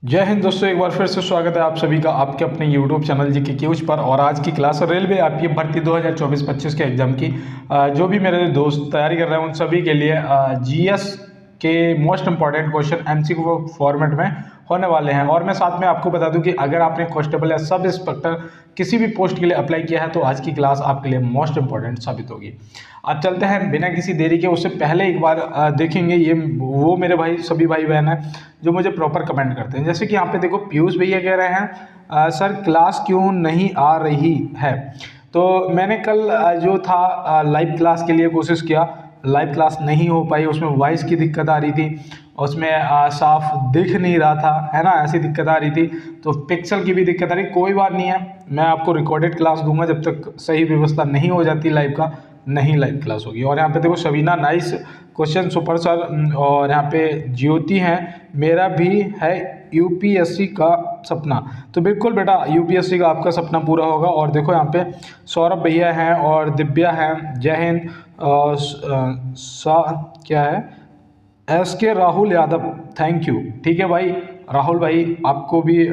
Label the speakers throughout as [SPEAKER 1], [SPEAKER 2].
[SPEAKER 1] जय हिंद दोस्तों, एक बार फिर से स्वागत है आप सभी का आपके अपने YouTube चैनल जी के क्यूज पर। और आज की क्लास रेलवे आपकी भर्ती 2024-25 के एग्जाम की जो भी मेरे दोस्त तैयारी कर रहे हैं उन सभी के लिए जीएस के most important question MCQ format में होने वाले हैं। और मैं साथ में आपको बता दूं कि अगर आपने कांस्टेबल या सब इंस्पेक्टर किसी भी पोस्ट के लिए अप्लाई किया है तो आज की क्लास आपके लिए मोस्ट इंपॉर्टेंट साबित होगी। अब चलते हैं बिना किसी देरी के, उससे पहले एक बार देखेंगे ये वो मेरे भाई सभी भाई बहन हैं जो मुझे प्रॉपर कमेंट करते हैं। जैसे कि यहाँ पे देखो पीयूष भैया कह रहे हैं सर क्लास क्यों नहीं आ रही है। तो मैंने कल जो था लाइव क्लास के लिए कोशिश किया, लाइव क्लास नहीं हो पाई, उसमें वॉइस की दिक्कत आ रही थी, उसमें साफ दिख नहीं रहा था, है ना, ऐसी दिक्कत आ रही थी। तो पिक्सल की भी दिक्कत आ रही, कोई बात नहीं है, मैं आपको रिकॉर्डेड क्लास दूंगा जब तक सही व्यवस्था नहीं हो जाती लाइव का, नहीं लाइव क्लास होगी। और यहाँ पे देखो Shabina nice question super sir. और यहाँ पे ज्योति हैं, मेरा भी है यूपीएससी का सपना। तो बिल्कुल बेटा यूपीएससी का आपका सपना पूरा होगा। और देखो यहाँ पे सौरभ भैया हैं और दिव्या हैं, जय हिंद। क्या है SK Rahul Yadav, thank you. ठीक है भाई राहुल भाई, आपको भी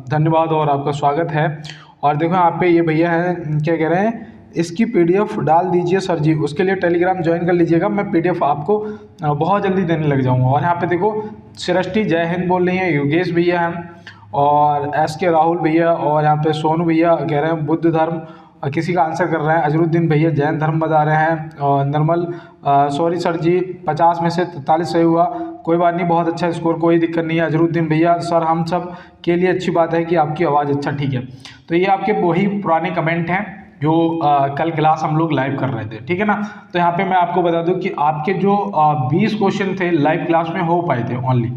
[SPEAKER 1] धन्यवाद और आपका स्वागत है। और देखो यहाँ पे ये भैया हैं, क्या कह रहे हैं, इसकी PDF डाल दीजिए सर जी, उसके लिए टेलीग्राम ज्वाइन कर लीजिएगा, मैं PDF आपको बहुत जल्दी देने लग जाऊंगा। और यहाँ पे देखो सृष्टि जय हिंद बोल रही हैं, योगेश भैया हैं और SK राहुल भैया, और यहाँ पे सोनू भैया कह रहे हैं बुद्ध धर्म, किसी का आंसर कर रहे हैं अजरुद्दीन भैया जैन धर्म बता रहे हैं। और नर्मल सॉरी सर जी 50 में से 43 सही हुआ, कोई बात नहीं, बहुत अच्छा स्कोर, कोई दिक्कत नहीं है अजरुद्दीन भैया। सर हम सब के लिए अच्छी बात है कि आपकी आवाज़ अच्छा, ठीक है। तो ये आपके वही पुराने कमेंट हैं जो कल क्लास हम लोग लाइव कर रहे थे, ठीक है ना। तो यहाँ पे मैं आपको बता दूं कि आपके जो 20 क्वेश्चन थे लाइव क्लास में हो पाए थे ओनली,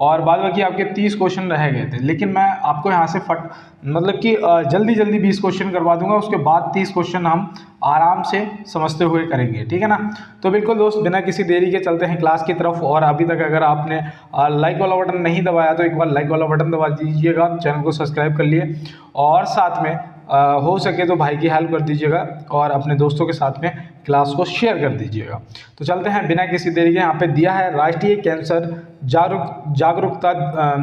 [SPEAKER 1] और बाद बाकी आपके 30 क्वेश्चन रह गए थे। लेकिन मैं आपको यहाँ से मतलब कि जल्दी जल्दी 20 क्वेश्चन करवा दूंगा, उसके बाद 30 क्वेश्चन हम आराम से समझते हुए करेंगे, ठीक है ना। तो बिल्कुल दोस्त बिना किसी देरी के चलते हैं क्लास की तरफ। और अभी तक अगर आपने लाइक वाला बटन नहीं दबाया तो एक बार लाइक वाला बटन दबा दीजिएगा, चैनल को सब्सक्राइब कर लिए, और साथ में हो सके तो भाई की हेल्प कर दीजिएगा और अपने दोस्तों के साथ में क्लास को शेयर कर दीजिएगा। तो चलते हैं बिना किसी देरी के, यहाँ पे दिया है राष्ट्रीय कैंसर जागरूकता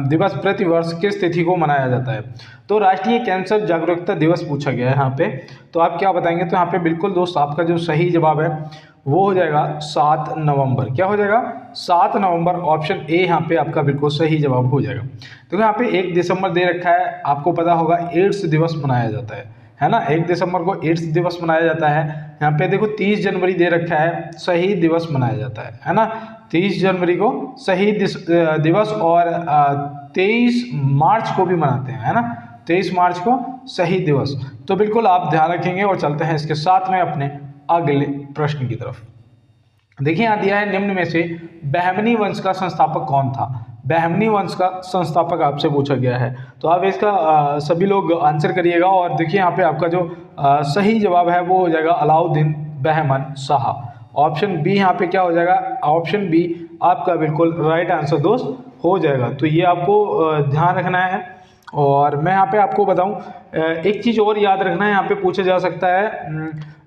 [SPEAKER 1] दिवस प्रतिवर्ष किस तिथि को मनाया जाता है। तो राष्ट्रीय कैंसर जागरूकता दिवस पूछा गया है यहाँ पे, तो आप क्या बताएंगे। तो यहाँ पे बिल्कुल दोस्त आपका जो सही जवाब है वो हो जाएगा 7 नवंबर। क्या हो जाएगा 7 नवंबर, ऑप्शन ए यहाँ पे आपका बिल्कुल सही जवाब हो जाएगा। तो यहाँ पे 1 दिसंबर दे रखा है, आपको पता होगा एड्स दिवस मनाया जाता है ना, 1 दिसंबर को एड्स दिवस मनाया जाता है। यहाँ पे देखो 30 जनवरी दे रखा है, शहीद दिवस मनाया जाता है ना, 30 जनवरी को शहीद दिवस, और 23 मार्च को भी मनाते हैं, है ना, 23 मार्च को शहीद दिवस। तो बिल्कुल आप ध्यान रखेंगे। और चलते हैं इसके साथ में अपने अगले प्रश्न की तरफ। देखिए यहाँ दिया है निम्न में से बहमनी वंश का संस्थापक कौन था। बहमनी वंश का संस्थापक आपसे पूछा गया है, तो आप इसका सभी लोग आंसर करिएगा। और देखिए यहाँ पे आपका जो सही जवाब है वो हो जाएगा अलाउद्दीन बहमन शाह। ऑप्शन बी यहाँ पे क्या हो जाएगा, ऑप्शन बी आपका बिल्कुल राइट आंसर दोस्त हो जाएगा। तो ये आपको ध्यान रखना है। और मैं यहाँ पे आपको बताऊँ एक चीज़ और याद रखना है, यहाँ पे पूछा जा सकता है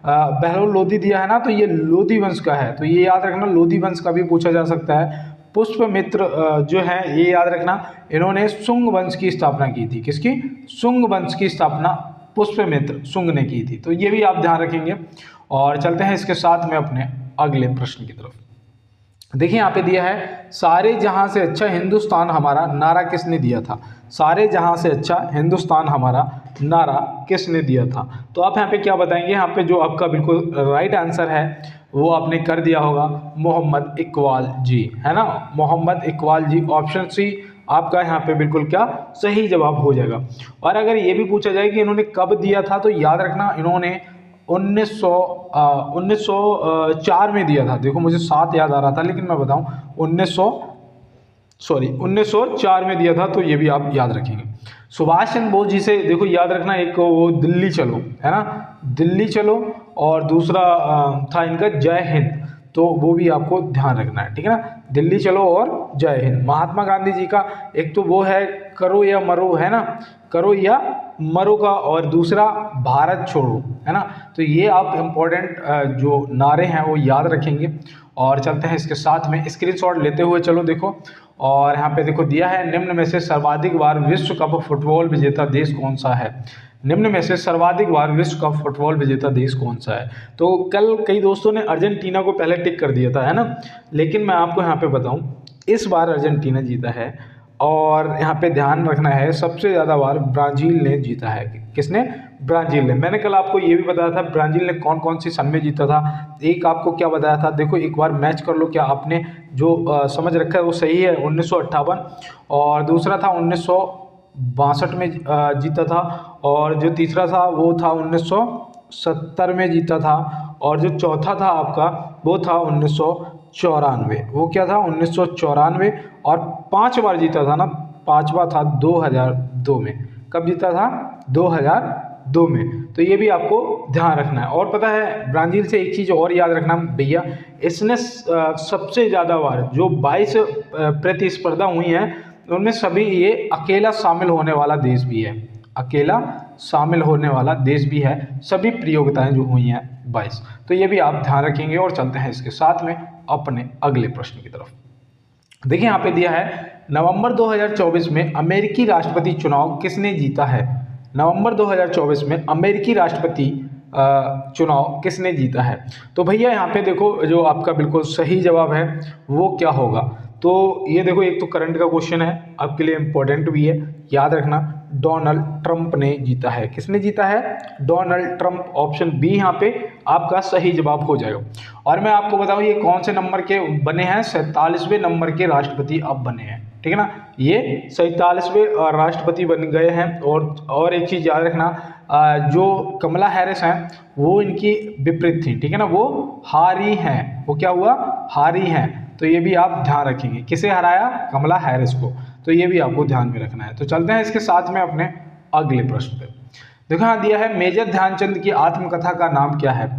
[SPEAKER 1] बहलोल लोधी दिया है ना, तो ये लोधी वंश का है, तो ये याद रखना, लोधी वंश का भी पूछा जा सकता है। पुष्पमित्र जो है ये याद रखना, इन्होंने शुंग वंश की स्थापना की थी। किसकी? शुंग वंश की स्थापना पुष्पमित्र शुंग ने की थी, तो ये भी आप ध्यान रखेंगे। और चलते हैं इसके साथ में अपने अगले प्रश्न की तरफ। देखिए यहाँ पे दिया है सारे जहां से अच्छा हिंदुस्तान हमारा नारा किसने दिया था। सारे जहां से अच्छा हिंदुस्तान हमारा नारा किसने दिया था। तो आप यहाँ पे क्या बताएंगे, यहाँ पे जो आपका बिल्कुल राइट आंसर है वो आपने कर दिया होगा मोहम्मद इकबाल जी, है ना, मोहम्मद इकबाल जी। ऑप्शन सी आपका यहाँ पे बिल्कुल क्या सही जवाब हो जाएगा। और अगर ये भी पूछा जाए कि इन्होंने कब दिया था, तो याद रखना इन्होंने 1904 में दिया था। देखो मुझे 7 याद आ रहा था, लेकिन मैं बताऊं 1904 में दिया था, तो ये भी आप याद रखेंगे। सुभाष चंद्र बोस जी से देखो याद रखना, एक वो दिल्ली चलो, है ना, दिल्ली चलो, और दूसरा था इनका जय हिंद, तो वो भी आपको ध्यान रखना है, ठीक है ना, दिल्ली चलो और जय हिंद। महात्मा गांधी जी का एक तो वो है करो या मरो, है ना, करो या मरो का, और दूसरा भारत छोड़ो, है ना। तो ये आप इम्पोर्टेंट जो नारे हैं वो याद रखेंगे। और चलते हैं इसके साथ में स्क्रीनशॉट लेते हुए चलो देखो। और यहाँ पे देखो दिया है, निम्न में से सर्वाधिक बार विश्व कप फुटबॉल विजेता देश कौन सा है। निम्न में से सर्वाधिक बार विश्व कप फुटबॉल विजेता देश कौन सा है। तो कल कई दोस्तों ने अर्जेंटीना को पहले टिक कर दिया था, है ना, लेकिन मैं आपको यहाँ पे बताऊँ इस बार अर्जेंटीना जीता है। और यहाँ पे ध्यान रखना है सबसे ज़्यादा बार ब्राज़ील ने जीता है। किसने? ब्राज़ील ने। मैंने कल आपको ये भी बताया था ब्राज़ील ने कौन कौन सी सन में जीता था। एक आपको क्या बताया था, देखो एक बार मैच कर लो, क्या आपने जो समझ रखा है वो सही है। 1958 और दूसरा था 1962 में जीता था, और जो तीसरा था वो था 1970 में जीता था, और जो चौथा था आपका वो था 1994। वो क्या था? 1994। और 5 बार जीता था ना, 5वां था 2002 में। कब जीता था? 2002 में। तो ये भी आपको ध्यान रखना है। और पता है ब्राज़ील से एक चीज़ और याद रखना भैया, इसने सबसे ज़्यादा बार जो 22 प्रतिस्पर्धा हुई हैं उनमें सभी ये अकेला शामिल होने वाला देश भी है। अकेला शामिल होने वाला देश भी है, सभी प्रतियोगिताएं जो हुई हैं 22। तो ये भी आप ध्यान रखेंगे। और चलते हैं इसके साथ में अपने अगले प्रश्न की तरफ। देखिए यहाँ पे दिया है, नवंबर 2024 में अमेरिकी राष्ट्रपति चुनाव किसने जीता है। नवंबर 2024 में अमेरिकी राष्ट्रपति चुनाव किसने जीता है। तो भैया यहाँ पे देखो जो आपका बिल्कुल सही जवाब है वो क्या होगा। तो ये देखो, एक तो करंट का क्वेश्चन है, आपके लिए इम्पोर्टेंट भी है, याद रखना। डोनाल्ड ट्रंप ने जीता है। किसने जीता है? Donald Trump. ऑप्शन बी यहाँ पे आपका सही जवाब हो जाएगा। और मैं आपको बताऊं ये कौन से नंबर के बने हैं? 47वें नंबर के राष्ट्रपति अब बने हैं, ठीक है ना। ये 47वें राष्ट्रपति बन गए हैं। और एक चीज़ याद रखना, जो कमला हैरिस हैं वो इनकी विपरीत थी, ठीक है ना, वो हारी हैं। वो क्या हुआ? हारी हैं। तो ये भी आप ध्यान रखेंगे। किसे हराया? कमला हैरिस को। तो ये भी आपको ध्यान में रखना है। तो चलते हैं इसके साथ में अपने अगले प्रश्न पे। देखो यहाँ दिया है, मेजर ध्यानचंद की आत्मकथा का नाम क्या है।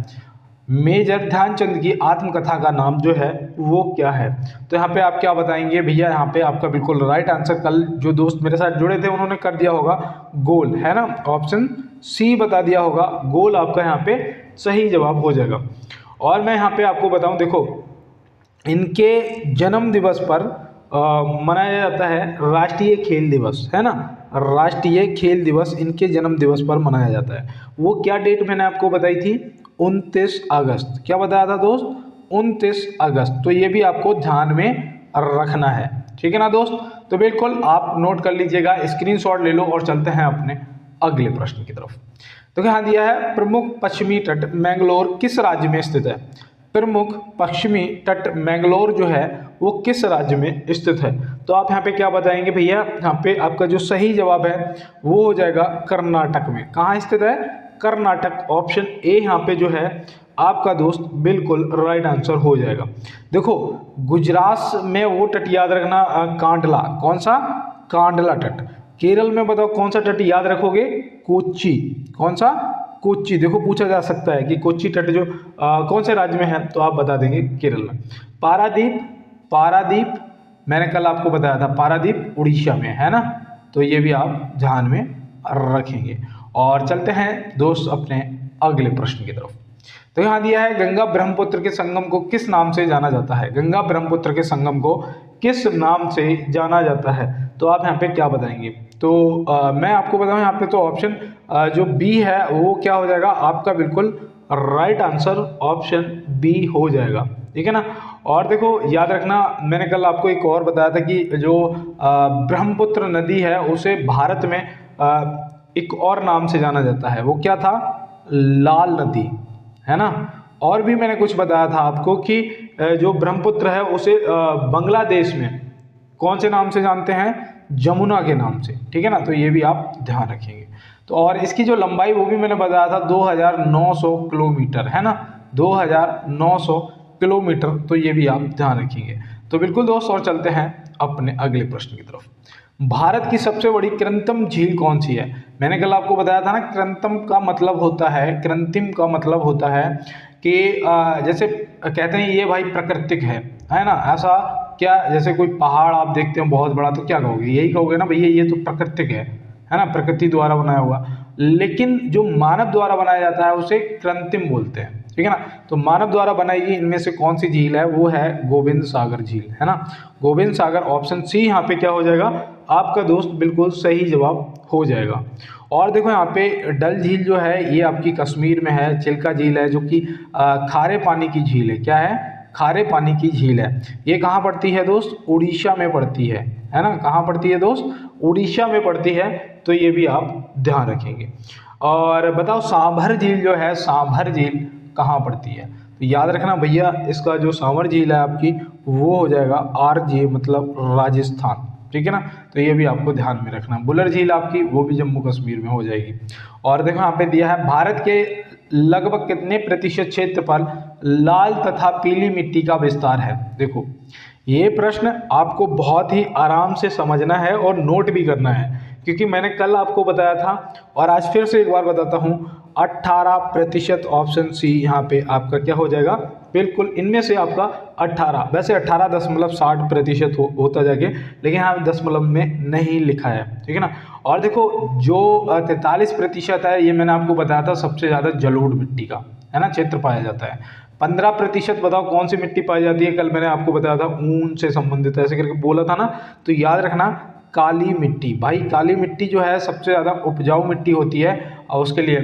[SPEAKER 1] मेजर ध्यानचंद की आत्मकथा का नाम जो है वो क्या है। तो यहाँ पे आप क्या बताएंगे भैया? यहाँ पे आपका बिल्कुल राइट आंसर, कल जो दोस्त मेरे साथ जुड़े थे उन्होंने कर दिया होगा गोल, है ना। ऑप्शन सी बता दिया होगा, गोल आपका यहाँ पे सही जवाब हो जाएगा। और मैं यहाँ पे आपको बताऊँ, देखो इनके जन्म दिवस पर मनाया जाता है राष्ट्रीय खेल दिवस, है ना। राष्ट्रीय खेल दिवस इनके जन्म दिवस पर मनाया जाता है। वो क्या डेट मैंने आपको बताई थी? 29 अगस्त। क्या बताया था दोस्त? 29 अगस्त। तो ये भी आपको ध्यान में रखना है, ठीक है ना दोस्त। तो बिल्कुल आप नोट कर लीजिएगा, स्क्रीनशॉट ले लो। और चलते हैं अपने अगले प्रश्न की तरफ। तो यहाँ दिया है, प्रमुख पश्चिमी तट मैंगलोर किस राज्य में स्थित है। प्रमुख पश्चिमी तट मैंगलोर जो है वो किस राज्य में स्थित है। तो आप यहाँ पे क्या बताएंगे भैया? यहाँ पे आपका जो सही जवाब है वो हो जाएगा कर्नाटक में। कहाँ स्थित है? कर्नाटक। ऑप्शन ए यहाँ पे जो है आपका दोस्त बिल्कुल राइट आंसर हो जाएगा। देखो गुजरात में वो तट याद रखना, कांडला। कौन सा? कांडला तट। केरल में बताओ कौन सा तट याद रखोगे? कोच्चि। कौन सा? कोच्चि। देखो पूछा जा सकता है कि कोच्चि तट जो कौन से राज्य में है, तो आप बता देंगे केरल में। पारादीप। पारादीप मैंने कल आपको बताया था, पारादीप उड़ीसा में, है ना। तो ये भी आप ध्यान में रखेंगे। और चलते हैं दोस्त अपने अगले प्रश्न की तरफ। तो यहाँ दिया है, गंगा ब्रह्मपुत्र के संगम को किस नाम से जाना जाता है। गंगा ब्रह्मपुत्र के संगम को किस नाम से जाना जाता है। तो आप यहाँ पे क्या बताएंगे? तो मैं आपको बताऊँ यहाँ पे तो ऑप्शन जो बी है वो क्या हो जाएगा आपका बिल्कुल राइट आंसर, ऑप्शन बी हो जाएगा, ठीक है ना। और देखो याद रखना, मैंने कल आपको एक और बताया था कि जो ब्रह्मपुत्र नदी है उसे भारत में एक और नाम से जाना जाता है। वो क्या था? लाल नदी, है ना। और भी मैंने कुछ बताया था आपको कि जो ब्रह्मपुत्र है उसे बांग्लादेश में कौन से नाम से जानते हैं? जमुना के नाम से, ठीक है ना। तो ये भी आप ध्यान रखेंगे। तो और इसकी जो लंबाई वो भी मैंने बताया था 2900 किलोमीटर, है ना। 2900 किलोमीटर। तो ये भी आप ध्यान रखेंगे। तो बिल्कुल दोस्त, और चलते हैं अपने अगले प्रश्न की तरफ। भारत की सबसे बड़ी कृत्रिम झील कौन सी है। मैंने कल आपको बताया था ना, कृत्रिम का मतलब होता है, कृत्रिम का मतलब होता है कि जैसे कहते हैं ये भाई प्राकृतिक है ना। ऐसा क्या, जैसे कोई पहाड़ आप देखते हो बहुत बड़ा, तो क्या कहोगे? यही कहोगे ना भैया ये तो प्राकृतिक है ना, प्रकृति द्वारा बनाया हुआ। लेकिन जो मानव द्वारा बनाया जाता है उसे कृत्रिम बोलते हैं। ठीक है ना। तो मानव द्वारा बनाई गई इनमें से कौन सी झील है, वो है गोविंद सागर झील, है ना। गोविंद सागर, ऑप्शन सी यहाँ पे क्या हो जाएगा आपका दोस्त, बिल्कुल सही जवाब हो जाएगा। और देखो यहाँ पे डल झील जो है ये आपकी कश्मीर में है। चिल्का झील है जो कि खारे पानी की झील है। क्या है, खारे पानी की झील है। ये कहाँ पड़ती है दोस्त, उड़ीसा में पड़ती है ना। कहाँ पड़ती है दोस्त, उड़ीसा में पड़ती है। तो ये भी आप ध्यान रखेंगे। और बताओ सांभर झील जो है, सांभर झील कहाँ पड़ती है। तो याद रखना भैया, इसका जो सांभर झील है आपकी वो हो जाएगा RJ, मतलब राजस्थान, ठीक है ना। तो ये भी आपको ध्यान में रखना। बुलर झील आपकी वो भी जम्मू कश्मीर में हो जाएगी। और देखो यहाँ पे दिया है भारत के लगभग कितने प्रतिशत क्षेत्र पर लाल तथा पीली मिट्टी का विस्तार है। देखो ये प्रश्न आपको बहुत ही आराम से समझना है और नोट भी करना है, क्योंकि मैंने कल आपको बताया था और आज फिर से एक बार बताता हूँ, 18%, ऑप्शन सी यहाँ पे आपका क्या हो जाएगा, बिल्कुल इनमें से आपका 18, वैसे 18.60% होता जाके, लेकिन यहाँ दशमलव में नहीं लिखा है, ठीक है ना। और देखो जो 43% है, ये मैंने आपको बताया था सबसे ज़्यादा जलोढ़ मिट्टी का, है ना, क्षेत्र पाया जाता है। 15% बताओ कौन सी मिट्टी पाई जाती है, कल मैंने आपको बताया था ऊन से संबंधित, ऐसे करके बोला था ना। तो याद रखना काली मिट्टी, भाई काली मिट्टी जो है सबसे ज़्यादा उपजाऊ मिट्टी होती है, और उसके लिए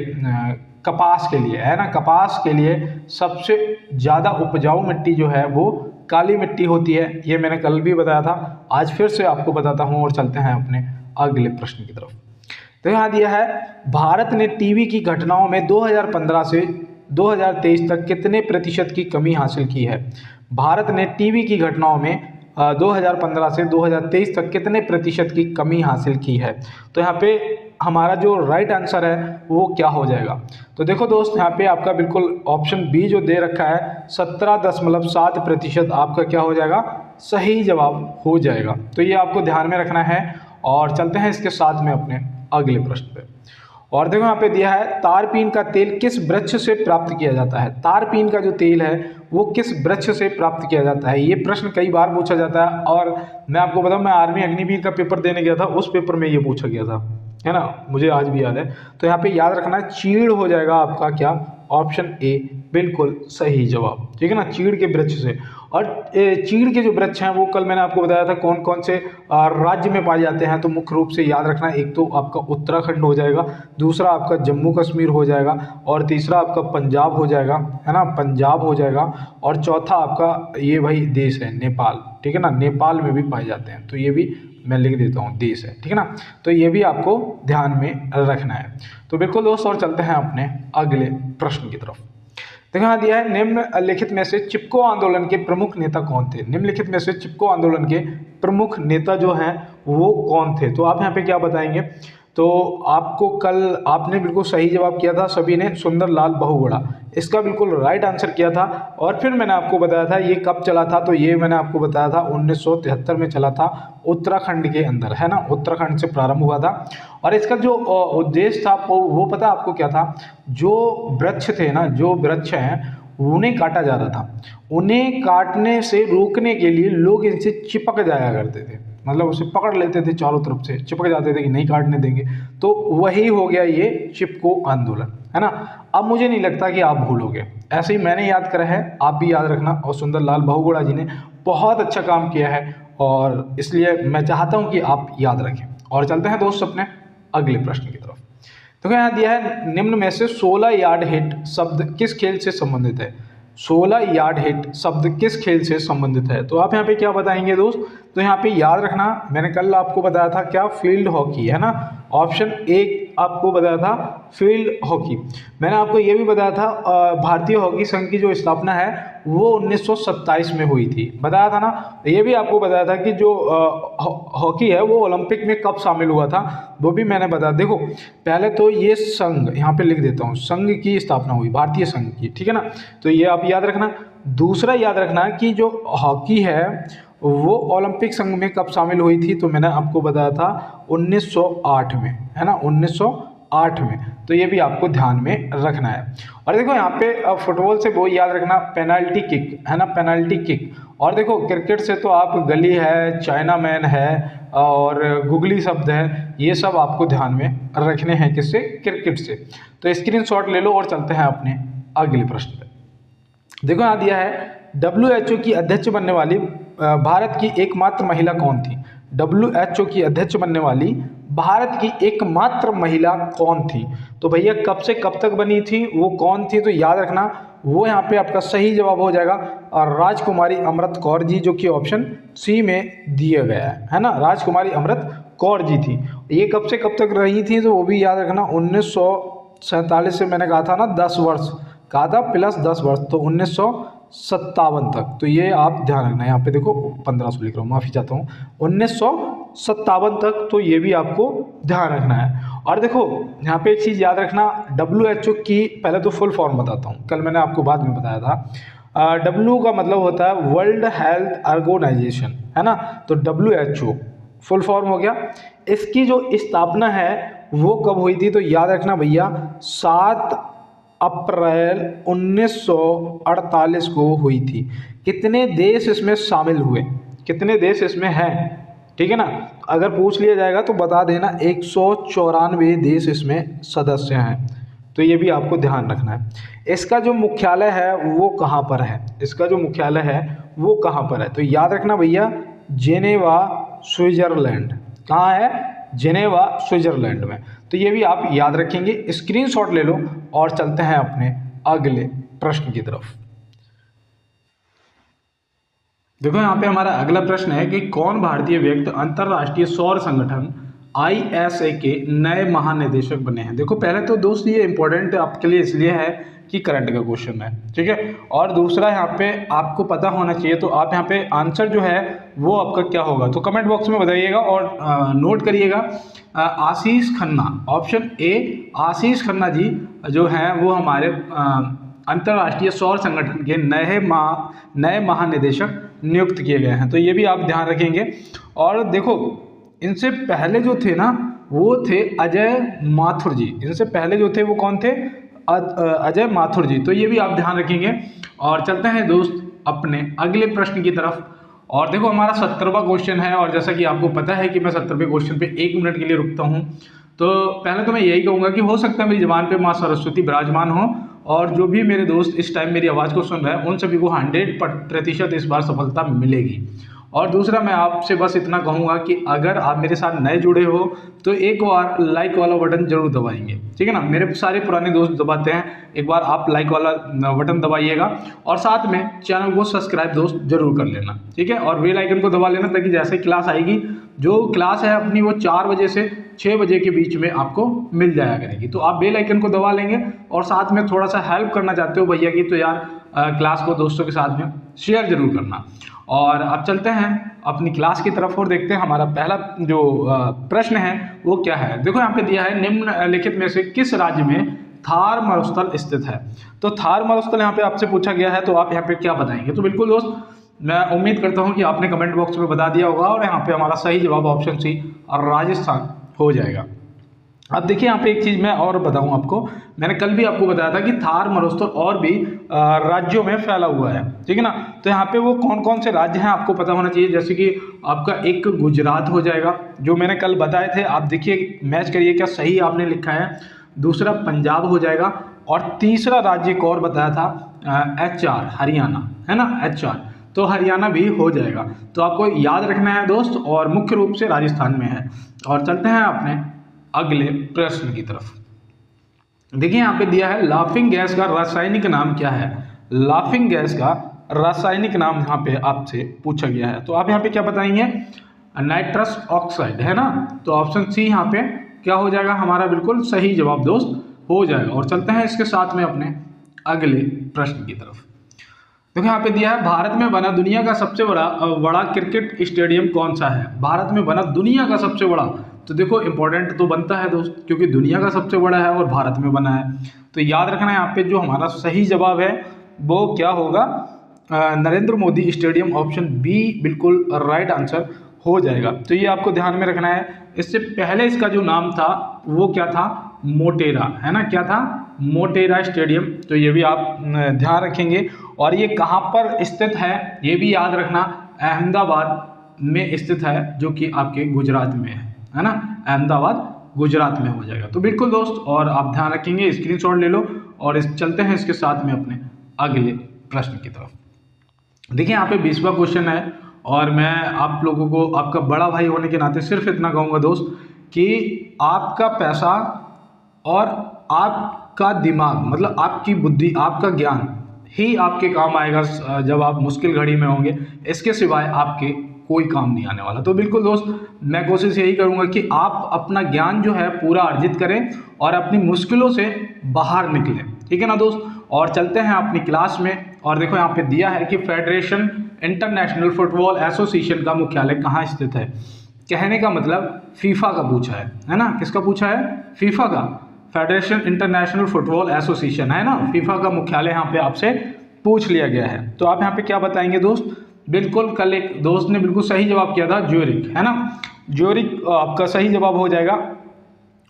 [SPEAKER 1] कपास के लिए, है ना, कपास के लिए सबसे ज़्यादा उपजाऊ मिट्टी जो है वो काली मिट्टी होती है। ये मैंने कल भी बताया था, आज फिर से आपको बताता हूँ। और चलते हैं अपने अगले प्रश्न की तरफ। तो यहाँ दिया है भारत ने टीबी की घटनाओं में 2015 से 2023 तक कितने प्रतिशत की कमी हासिल की है। भारत ने टीबी की घटनाओं में 2015 से 2023 तक कितने प्रतिशत की कमी हासिल की है। तो यहाँ पे हमारा जो राइट आंसर है वो क्या हो जाएगा। तो देखो दोस्त, यहाँ पे आपका बिल्कुल ऑप्शन बी जो दे रखा है 17.7% आपका क्या हो जाएगा, सही जवाब हो जाएगा। तो ये आपको ध्यान में रखना है। और चलते हैं इसके साथ में अपने अगले प्रश्न पे। और देखो यहाँ पे दिया है तारपीन का तेल किस वृक्ष से प्राप्त किया जाता है। तारपीन का जो तेल है वो किस वृक्ष से प्राप्त किया जाता है। ये प्रश्न कई बार पूछा जाता है, और मैं आपको बताऊं, मैं आर्मी अग्निवीर का पेपर देने गया था, उस पेपर में ये पूछा गया था, है ना, मुझे आज भी याद है। तो यहाँ पे याद रखना चीड़ हो जाएगा आपका क्या, ऑप्शन ए, बिल्कुल सही जवाब, ठीक है ना, चीड़ के वृक्ष से। और चीड़ के जो वृक्ष हैं वो कल मैंने आपको बताया था कौन कौन से राज्य में पाए जाते हैं। तो मुख्य रूप से याद रखना, एक तो आपका उत्तराखंड हो जाएगा, दूसरा आपका जम्मू कश्मीर हो जाएगा, और तीसरा आपका पंजाब हो जाएगा, है ना, पंजाब हो जाएगा, और चौथा आपका ये भाई देश है नेपाल, ठीक है ना, नेपाल में भी पाए जाते हैं। तो ये भी मैं लिख देता हूँ, देश है, ठीक है ना। तो ये भी आपको ध्यान में रखना है। तो बिल्कुल दोस्त, और चलते हैं अपने अगले प्रश्न की तरफ। देखो यहाँ दिया है निम्नलिखित में से चिपको आंदोलन के प्रमुख नेता कौन थे। निम्नलिखित में से चिपको आंदोलन के प्रमुख नेता जो हैं वो कौन थे। तो आप यहाँ पे क्या बताएंगे। तो आपको कल आपने बिल्कुल सही जवाब किया था सभी ने, सुंदरलाल बहुगुणा, इसका बिल्कुल राइट आंसर किया था। और फिर मैंने आपको बताया था ये कब चला था, तो ये मैंने आपको बताया था 1973 में चला था, उत्तराखंड के अंदर, है ना, उत्तराखंड से प्रारंभ हुआ था। और इसका जो उद्देश्य था वो पता आपको क्या था, जो वृक्ष थे ना, जो वृक्ष हैं उन्हें काटा जा रहा था, उन्हें काटने से रोकने के लिए लोग इनसे चिपक जाया करते थे, मतलब उसे पकड़ लेते थे चारों तरफ से, चिपक जाते थे कि नहीं काटने देंगे। तो वही हो गया ये चिपको आंदोलन, है ना। अब मुझे नहीं लगता कि आप भूलोगे, ऐसे ही मैंने याद करा है, आप भी याद रखना। और सुंदरलाल बहुगुणा जी ने बहुत अच्छा काम किया है, और इसलिए मैं चाहता हूँ कि आप याद रखें। और चलते हैं दोस्त अपने अगले प्रश्न की तरफ। तो यहाँ दिया है निम्न में से 16 यार्ड हिट शब्द किस खेल से संबंधित है। 16 यार्ड हिट शब्द किस खेल से संबंधित है। तो आप यहाँ पे क्या बताएंगे दोस्त। तो यहाँ पे याद रखना, मैंने कल आपको बताया था क्या, फील्ड हॉकी, है ना, ऑप्शन ए आपको बताया था फील्ड हॉकी। मैंने आपको ये भी बताया था भारतीय हॉकी संघ की जो स्थापना है वो 1927 में हुई थी, बताया था ना। ये भी आपको बताया था कि जो हॉकी है वो ओलंपिक में कब शामिल हुआ था, वो भी मैंने बताया। देखो पहले तो ये संघ, यहाँ पे लिख देता हूँ, संघ की स्थापना हुई, भारतीय संघ की, ठीक है ना। तो ये आप याद रखना। दूसरा याद रखना कि जो हॉकी है वो ओलंपिक संघ में कब शामिल हुई थी, तो मैंने आपको बताया था 1908 में, है ना, 1908 में। तो ये भी आपको ध्यान में रखना है। और देखो यहाँ पे फुटबॉल से वो याद रखना पेनल्टी किक, है ना, पेनल्टी किक। और देखो क्रिकेट से तो आप गली है, चाइना मैन है, और गुगली शब्द है, ये सब आपको ध्यान में रखने हैं, किससे, क्रिकेट से। तो स्क्रीनशॉट ले लो और चलते हैं अपने अगले प्रश्न पे। देखो यहाँ दिया है WHO की अध्यक्ष बनने वाली भारत की एकमात्र महिला कौन थी। WHO की अध्यक्ष बनने वाली भारत की एकमात्र महिला कौन थी। तो भैया कब से कब तक बनी थी, वो कौन थी, तो याद रखना वो यहाँ पे आपका सही जवाब हो जाएगा और राजकुमारी अमृत कौर जी, जो कि ऑप्शन सी में दिया गया है ना। राजकुमारी अमृत कौर जी थी। ये कब से कब तक रही थी, तो वो भी याद रखना 1947 से मैंने कहा था ना 10 वर्ष कहा था प्लस 10 वर्ष, तो 1957 तक। तो ये आप ध्यान रखना, यहाँ पे देखो 1500 लिख रहा हूँ, माफ़ी चाहता हूँ, 1957 तक, तो ये भी आपको ध्यान रखना है। और देखो यहाँ पे एक चीज़ याद रखना, WHO की पहले तो फुल फॉर्म बताता हूँ, कल मैंने आपको बाद में बताया था। W का मतलब होता है वर्ल्ड हेल्थ ऑर्गेनाइजेशन, है ना। तो WHO फुल फॉर्म हो गया। इसकी जो स्थापना है वो कब हुई थी, तो याद रखना भैया 7 अप्रैल 1948 को हुई थी। कितने देश इसमें शामिल हुए, कितने देश इसमें हैं, ठीक है ना। अगर पूछ लिया जाएगा तो बता देना 194 देश इसमें सदस्य हैं। तो ये भी आपको ध्यान रखना है। इसका जो मुख्यालय है वो कहाँ पर है, इसका जो मुख्यालय है वो कहाँ पर है, तो याद रखना भैया जेनेवा स्विट्जरलैंड। कहाँ है, जेनेवा स्विट्जरलैंड में। तो ये भी आप याद रखेंगे, स्क्रीनशॉट ले लो और चलते हैं अपने अगले प्रश्न की तरफ। देखो यहाँ पे हमारा अगला प्रश्न है कि कौन भारतीय व्यक्ति अंतरराष्ट्रीय सौर संगठन ISA के नए महानिदेशक बने हैं। देखो पहले तो दोस्त ये इंपॉर्टेंट आपके लिए इसलिए है कि करंट का क्वेश्चन है, ठीक है। और दूसरा यहाँ पे आपको पता होना चाहिए, तो आप यहाँ पे आंसर जो है वो आपका क्या होगा, तो कमेंट बॉक्स में बताइएगा और नोट करिएगा। आशीष खन्ना, ऑप्शन ए आशीष खन्ना जी जो हैं वो हमारे अंतर्राष्ट्रीय सौर संगठन के नए महानिदेशक नियुक्त किए गए हैं। तो ये भी आप ध्यान रखेंगे। और देखो इनसे पहले जो थे ना वो थे अजय माथुर जी, इनसे पहले जो थे वो कौन थे, अजय माथुर जी। तो ये भी आप ध्यान रखेंगे। और चलते हैं दोस्त अपने अगले प्रश्न की तरफ। और देखो हमारा 70वां क्वेश्चन है, और जैसा कि आपको पता है कि मैं 70वें क्वेश्चन पे 1 मिनट के लिए रुकता हूँ। तो पहले तो मैं यही कहूँगा कि हो सकता है मेरी ज़बान पे माँ सरस्वती विराजमान हो, और जो भी मेरे दोस्त इस टाइम मेरी आवाज़ को सुन रहे हैं उन सभी को 100% इस बार सफलता मिलेगी। और दूसरा मैं आपसे बस इतना कहूँगा कि अगर आप मेरे साथ नए जुड़े हो तो एक बार लाइक वाला बटन जरूर दबाएंगे, ठीक है ना। मेरे सारे पुराने दोस्त दबाते हैं, एक बार आप लाइक वाला बटन दबाइएगा और साथ में चैनल को सब्सक्राइब दोस्त जरूर कर लेना, ठीक है। और बेल आइकन को दबा लेना ताकि जैसे क्लास आएगी, जो क्लास है अपनी वो 4 बजे से 6 बजे के बीच में आपको मिल जाया करेगी। तो आप बेल आइकन को दबा लेंगे और साथ में थोड़ा सा हेल्प करना चाहते हो भैया की, तो यार क्लास को दोस्तों के साथ में शेयर जरूर करना। और अब चलते हैं अपनी क्लास की तरफ और देखते हैं हमारा पहला जो प्रश्न है वो क्या है। देखो यहाँ पे दिया है निम्नलिखित में से किस राज्य में थार मरुस्थल स्थित है। तो थार मरुस्थल यहाँ पे आपसे पूछा गया है, तो आप यहाँ पे क्या बताएंगे। तो बिल्कुल दोस्त मैं उम्मीद करता हूँ कि आपने कमेंट बॉक्स में बता दिया होगा, और यहाँ पे हमारा सही जवाब ऑप्शन सी और राजस्थान हो जाएगा। अब देखिए यहाँ पे एक चीज़ मैं और बताऊँ आपको, मैंने कल भी आपको बताया था कि थार मरुस्थल और भी राज्यों में फैला हुआ है, ठीक है ना। तो यहाँ पे वो कौन कौन से राज्य हैं आपको पता होना चाहिए। जैसे कि आपका एक गुजरात हो जाएगा, जो मैंने कल बताए थे, आप देखिए मैच करिए क्या सही आपने लिखा है। दूसरा पंजाब हो जाएगा, और तीसरा राज्य एक और बताया था HR हरियाणा, है ना, HR, तो हरियाणा भी हो जाएगा। तो आपको याद रखना है दोस्त, और मुख्य रूप से राजस्थान में है। और चलते हैं अपने अगले प्रश्न की तरफ। देखिए यहाँ पे दिया है लाफिंग गैस का रासायनिक नाम क्या है। लाफिंग गैस का रासायनिक नाम यहाँ पे आपसे पूछा गया है, तो आप यहाँ पे क्या बताएंगे, नाइट्रस ऑक्साइड, है ना। तो ऑप्शन सी यहाँ पे क्या हो जाएगा, हमारा बिल्कुल सही जवाब दोस्त हो जाएगा। और चलते हैं इसके साथ में अपने अगले प्रश्न की तरफ। देखो यहाँ पे दिया है भारत में बना दुनिया का सबसे बड़ा क्रिकेट स्टेडियम कौन सा है। भारत में बना दुनिया का सबसे बड़ा, तो देखो इंपॉर्टेंट तो बनता है दोस्त, क्योंकि दुनिया का सबसे बड़ा है और भारत में बना है। तो याद रखना है यहाँ पे जो हमारा सही जवाब है वो क्या होगा, Narendra Modi stadium, option B बिल्कुल राइट आंसर हो जाएगा। तो ये आपको ध्यान में रखना है। इससे पहले इसका जो नाम था वो क्या था, मोटेरा, है ना, क्या था, मोटेरा स्टेडियम। तो ये भी आप ध्यान रखेंगे। और ये कहाँ पर स्थित है ये भी याद रखना, अहमदाबाद में स्थित है, जो कि आपके गुजरात में है ना, अहमदाबाद गुजरात में हो जाएगा। तो बिल्कुल दोस्त, और आप ध्यान रखेंगे, स्क्रीनशॉट ले लो और चलते हैं इसके साथ में अपने अगले प्रश्न की तरफ। देखिए यहाँ पे 20वां क्वेश्चन है और मैं आप लोगों को आपका बड़ा भाई होने के नाते सिर्फ इतना कहूँगा दोस्त कि आपका पैसा और आपका दिमाग मतलब आपकी बुद्धि, आपका ज्ञान ही आपके काम आएगा जब आप मुश्किल घड़ी में होंगे। इसके सिवाय आपके कोई काम नहीं आने वाला। तो बिल्कुल दोस्त, मैं कोशिश यही करूंगा कि आप अपना ज्ञान जो है पूरा अर्जित करें और अपनी मुश्किलों से बाहर निकलें, ठीक है ना दोस्त। और चलते हैं अपनी क्लास में। और देखो यहाँ पे दिया है कि फेडरेशन इंटरनेशनल फुटबॉल एसोसिएशन का मुख्यालय कहाँ स्थित है। कहने का मतलब फीफा का पूछा है ना। किसका पूछा है? फीफा का। फेडरेशन इंटरनेशनल फुटबॉल एसोसिएशन है ना, फीफा का मुख्यालय यहाँ पे आपसे पूछ लिया गया है। तो आप यहाँ पे क्या बताएंगे दोस्त? बिल्कुल, कल एक दोस्त ने बिल्कुल सही जवाब किया था, ज्यूरिख, है ना। ज्यूरिख आपका सही जवाब हो जाएगा।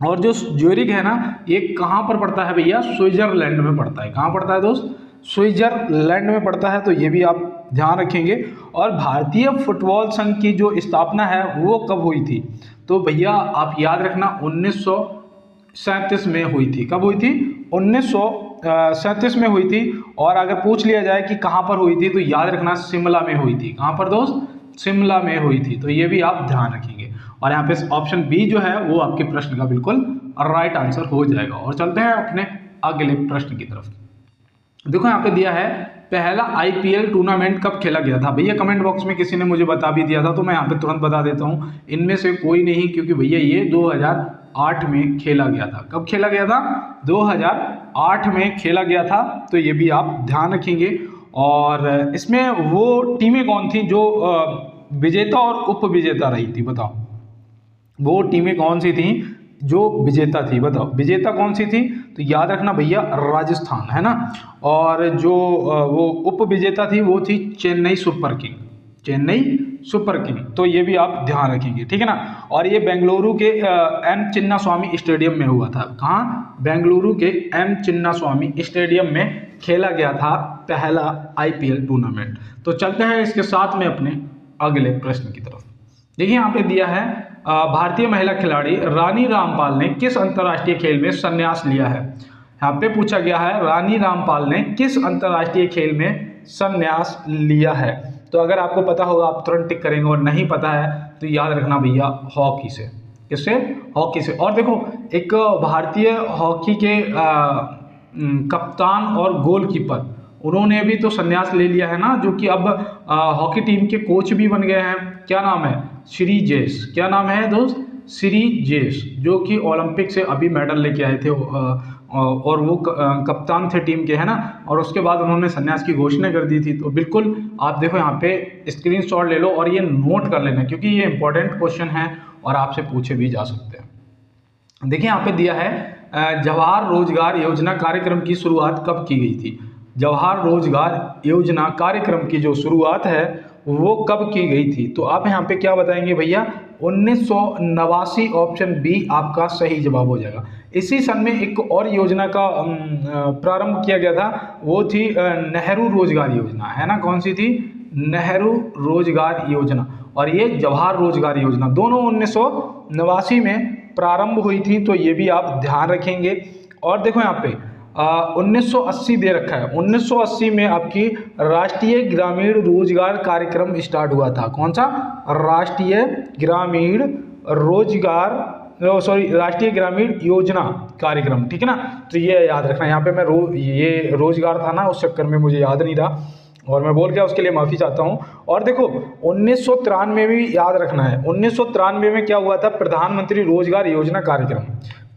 [SPEAKER 1] और जो ज्यूरिख है ना, ये कहाँ पर पड़ता है भैया? स्विट्जरलैंड में पड़ता है। कहाँ पड़ता है दोस्त? स्विट्जरलैंड में पड़ता है। तो ये भी आप ध्यान रखेंगे। और भारतीय फुटबॉल संघ की जो स्थापना है वो कब हुई थी? तो भैया आप याद रखना 1937 में हुई थी। कब हुई थी? 1937 में हुई थी। और अगर पूछ लिया जाए कि कहाँ पर हुई थी तो याद रखना शिमला में हुई थी। कहाँ पर दोस्त? शिमला में हुई थी। तो ये भी आप ध्यान रखेंगे। और यहाँ पे ऑप्शन बी जो है वो आपके प्रश्न का बिल्कुल राइट आंसर हो जाएगा। और चलते हैं अपने अगले प्रश्न की तरफ। देखो यहाँ पे दिया है पहला IPL टूर्नामेंट कब खेला गया था। भैया कमेंट बॉक्स में किसी ने मुझे बता भी दिया था, तो मैं यहाँ पे तुरंत बता देता हूँ, इनमें से कोई नहीं, क्योंकि भैया ये 2008 में खेला गया था। कब खेला गया था? 2008 में खेला गया था। तो ये भी आप ध्यान रखेंगे। और इसमें वो टीमें कौन थी जो विजेता और उप विजेता रही थी? बताओ वो टीमें कौन सी थी जो विजेता थी? बताओ विजेता कौन सी थी? तो याद रखना भैया राजस्थान, है ना। और जो वो उप विजेता थी वो थी Chennai super king. Chennai super king. तो ये भी आप ध्यान रखेंगे, ठीक है ना। और ये बेंगलुरु के एम चिन्नास्वामी स्टेडियम में हुआ था। कहाँ? बेंगलुरु के एम चिन्नास्वामी स्टेडियम में खेला गया था पहला IPL टूर्नामेंट। तो चलते हैं इसके साथ में अपने अगले प्रश्न की तरफ। देखिए यहाँ पे दिया है भारतीय महिला खिलाड़ी रानी रामपाल ने किस अंतर्राष्ट्रीय खेल में संन्यास लिया है। यहाँ पे पूछा गया है रानी रामपाल ने किस अंतर्राष्ट्रीय खेल में संन्यास लिया है। तो अगर आपको पता होगा आप तुरंत टिक करेंगे, और नहीं पता है तो याद रखना भैया हॉकी से। किससे? हॉकी से। और देखो एक भारतीय हॉकी के कप्तान और गोलकीपर, उन्होंने भी तो संन्यास ले लिया है ना, जो कि अब हॉकी टीम के कोच भी बन गए हैं। क्या नाम है? श्री जेस। क्या नाम है दोस्त? श्री जेस, जो कि ओलंपिक से अभी मेडल लेके आए थे और वो कप्तान थे टीम के, है ना। और उसके बाद उन्होंने संन्यास की घोषणा कर दी थी। तो बिल्कुल आप देखो यहाँ पे स्क्रीनशॉट ले लो और ये नोट कर लेना, क्योंकि ये इंपॉर्टेंट क्वेश्चन है और आपसे पूछे भी जा सकते हैं। देखिए यहाँ पे दिया है जवाहर रोजगार योजना कार्यक्रम की शुरुआत कब की गई थी। जवाहर रोजगार योजना कार्यक्रम की जो शुरुआत है वो कब की गई थी। तो आप यहाँ पे क्या बताएंगे भैया? 1989। ऑप्शन बी आपका सही जवाब हो जाएगा। इसी सन में एक और योजना का प्रारंभ किया गया था, वो थी नेहरू रोजगार योजना, है ना। कौन सी थी? नेहरू रोजगार योजना। और ये जवाहर रोजगार योजना दोनों 1989 में प्रारंभ हुई थी। तो ये भी आप ध्यान रखेंगे। और देखो यहाँ पे 1980 दे रखा है। 1980 में आपकी राष्ट्रीय ग्रामीण रोजगार कार्यक्रम स्टार्ट हुआ था। कौन सा? राष्ट्रीय ग्रामीण राष्ट्रीय ग्रामीण योजना कार्यक्रम, ठीक है ना। तो ये याद रखना। यहाँ पे मैं ये रोजगार था ना, उस चक्कर में मुझे याद नहीं रहा और मैं बोल गया, उसके लिए माफ़ी चाहता हूँ। और देखो 1993 में भी याद रखना है। 1993 में क्या हुआ था? प्रधानमंत्री रोजगार योजना कार्यक्रम।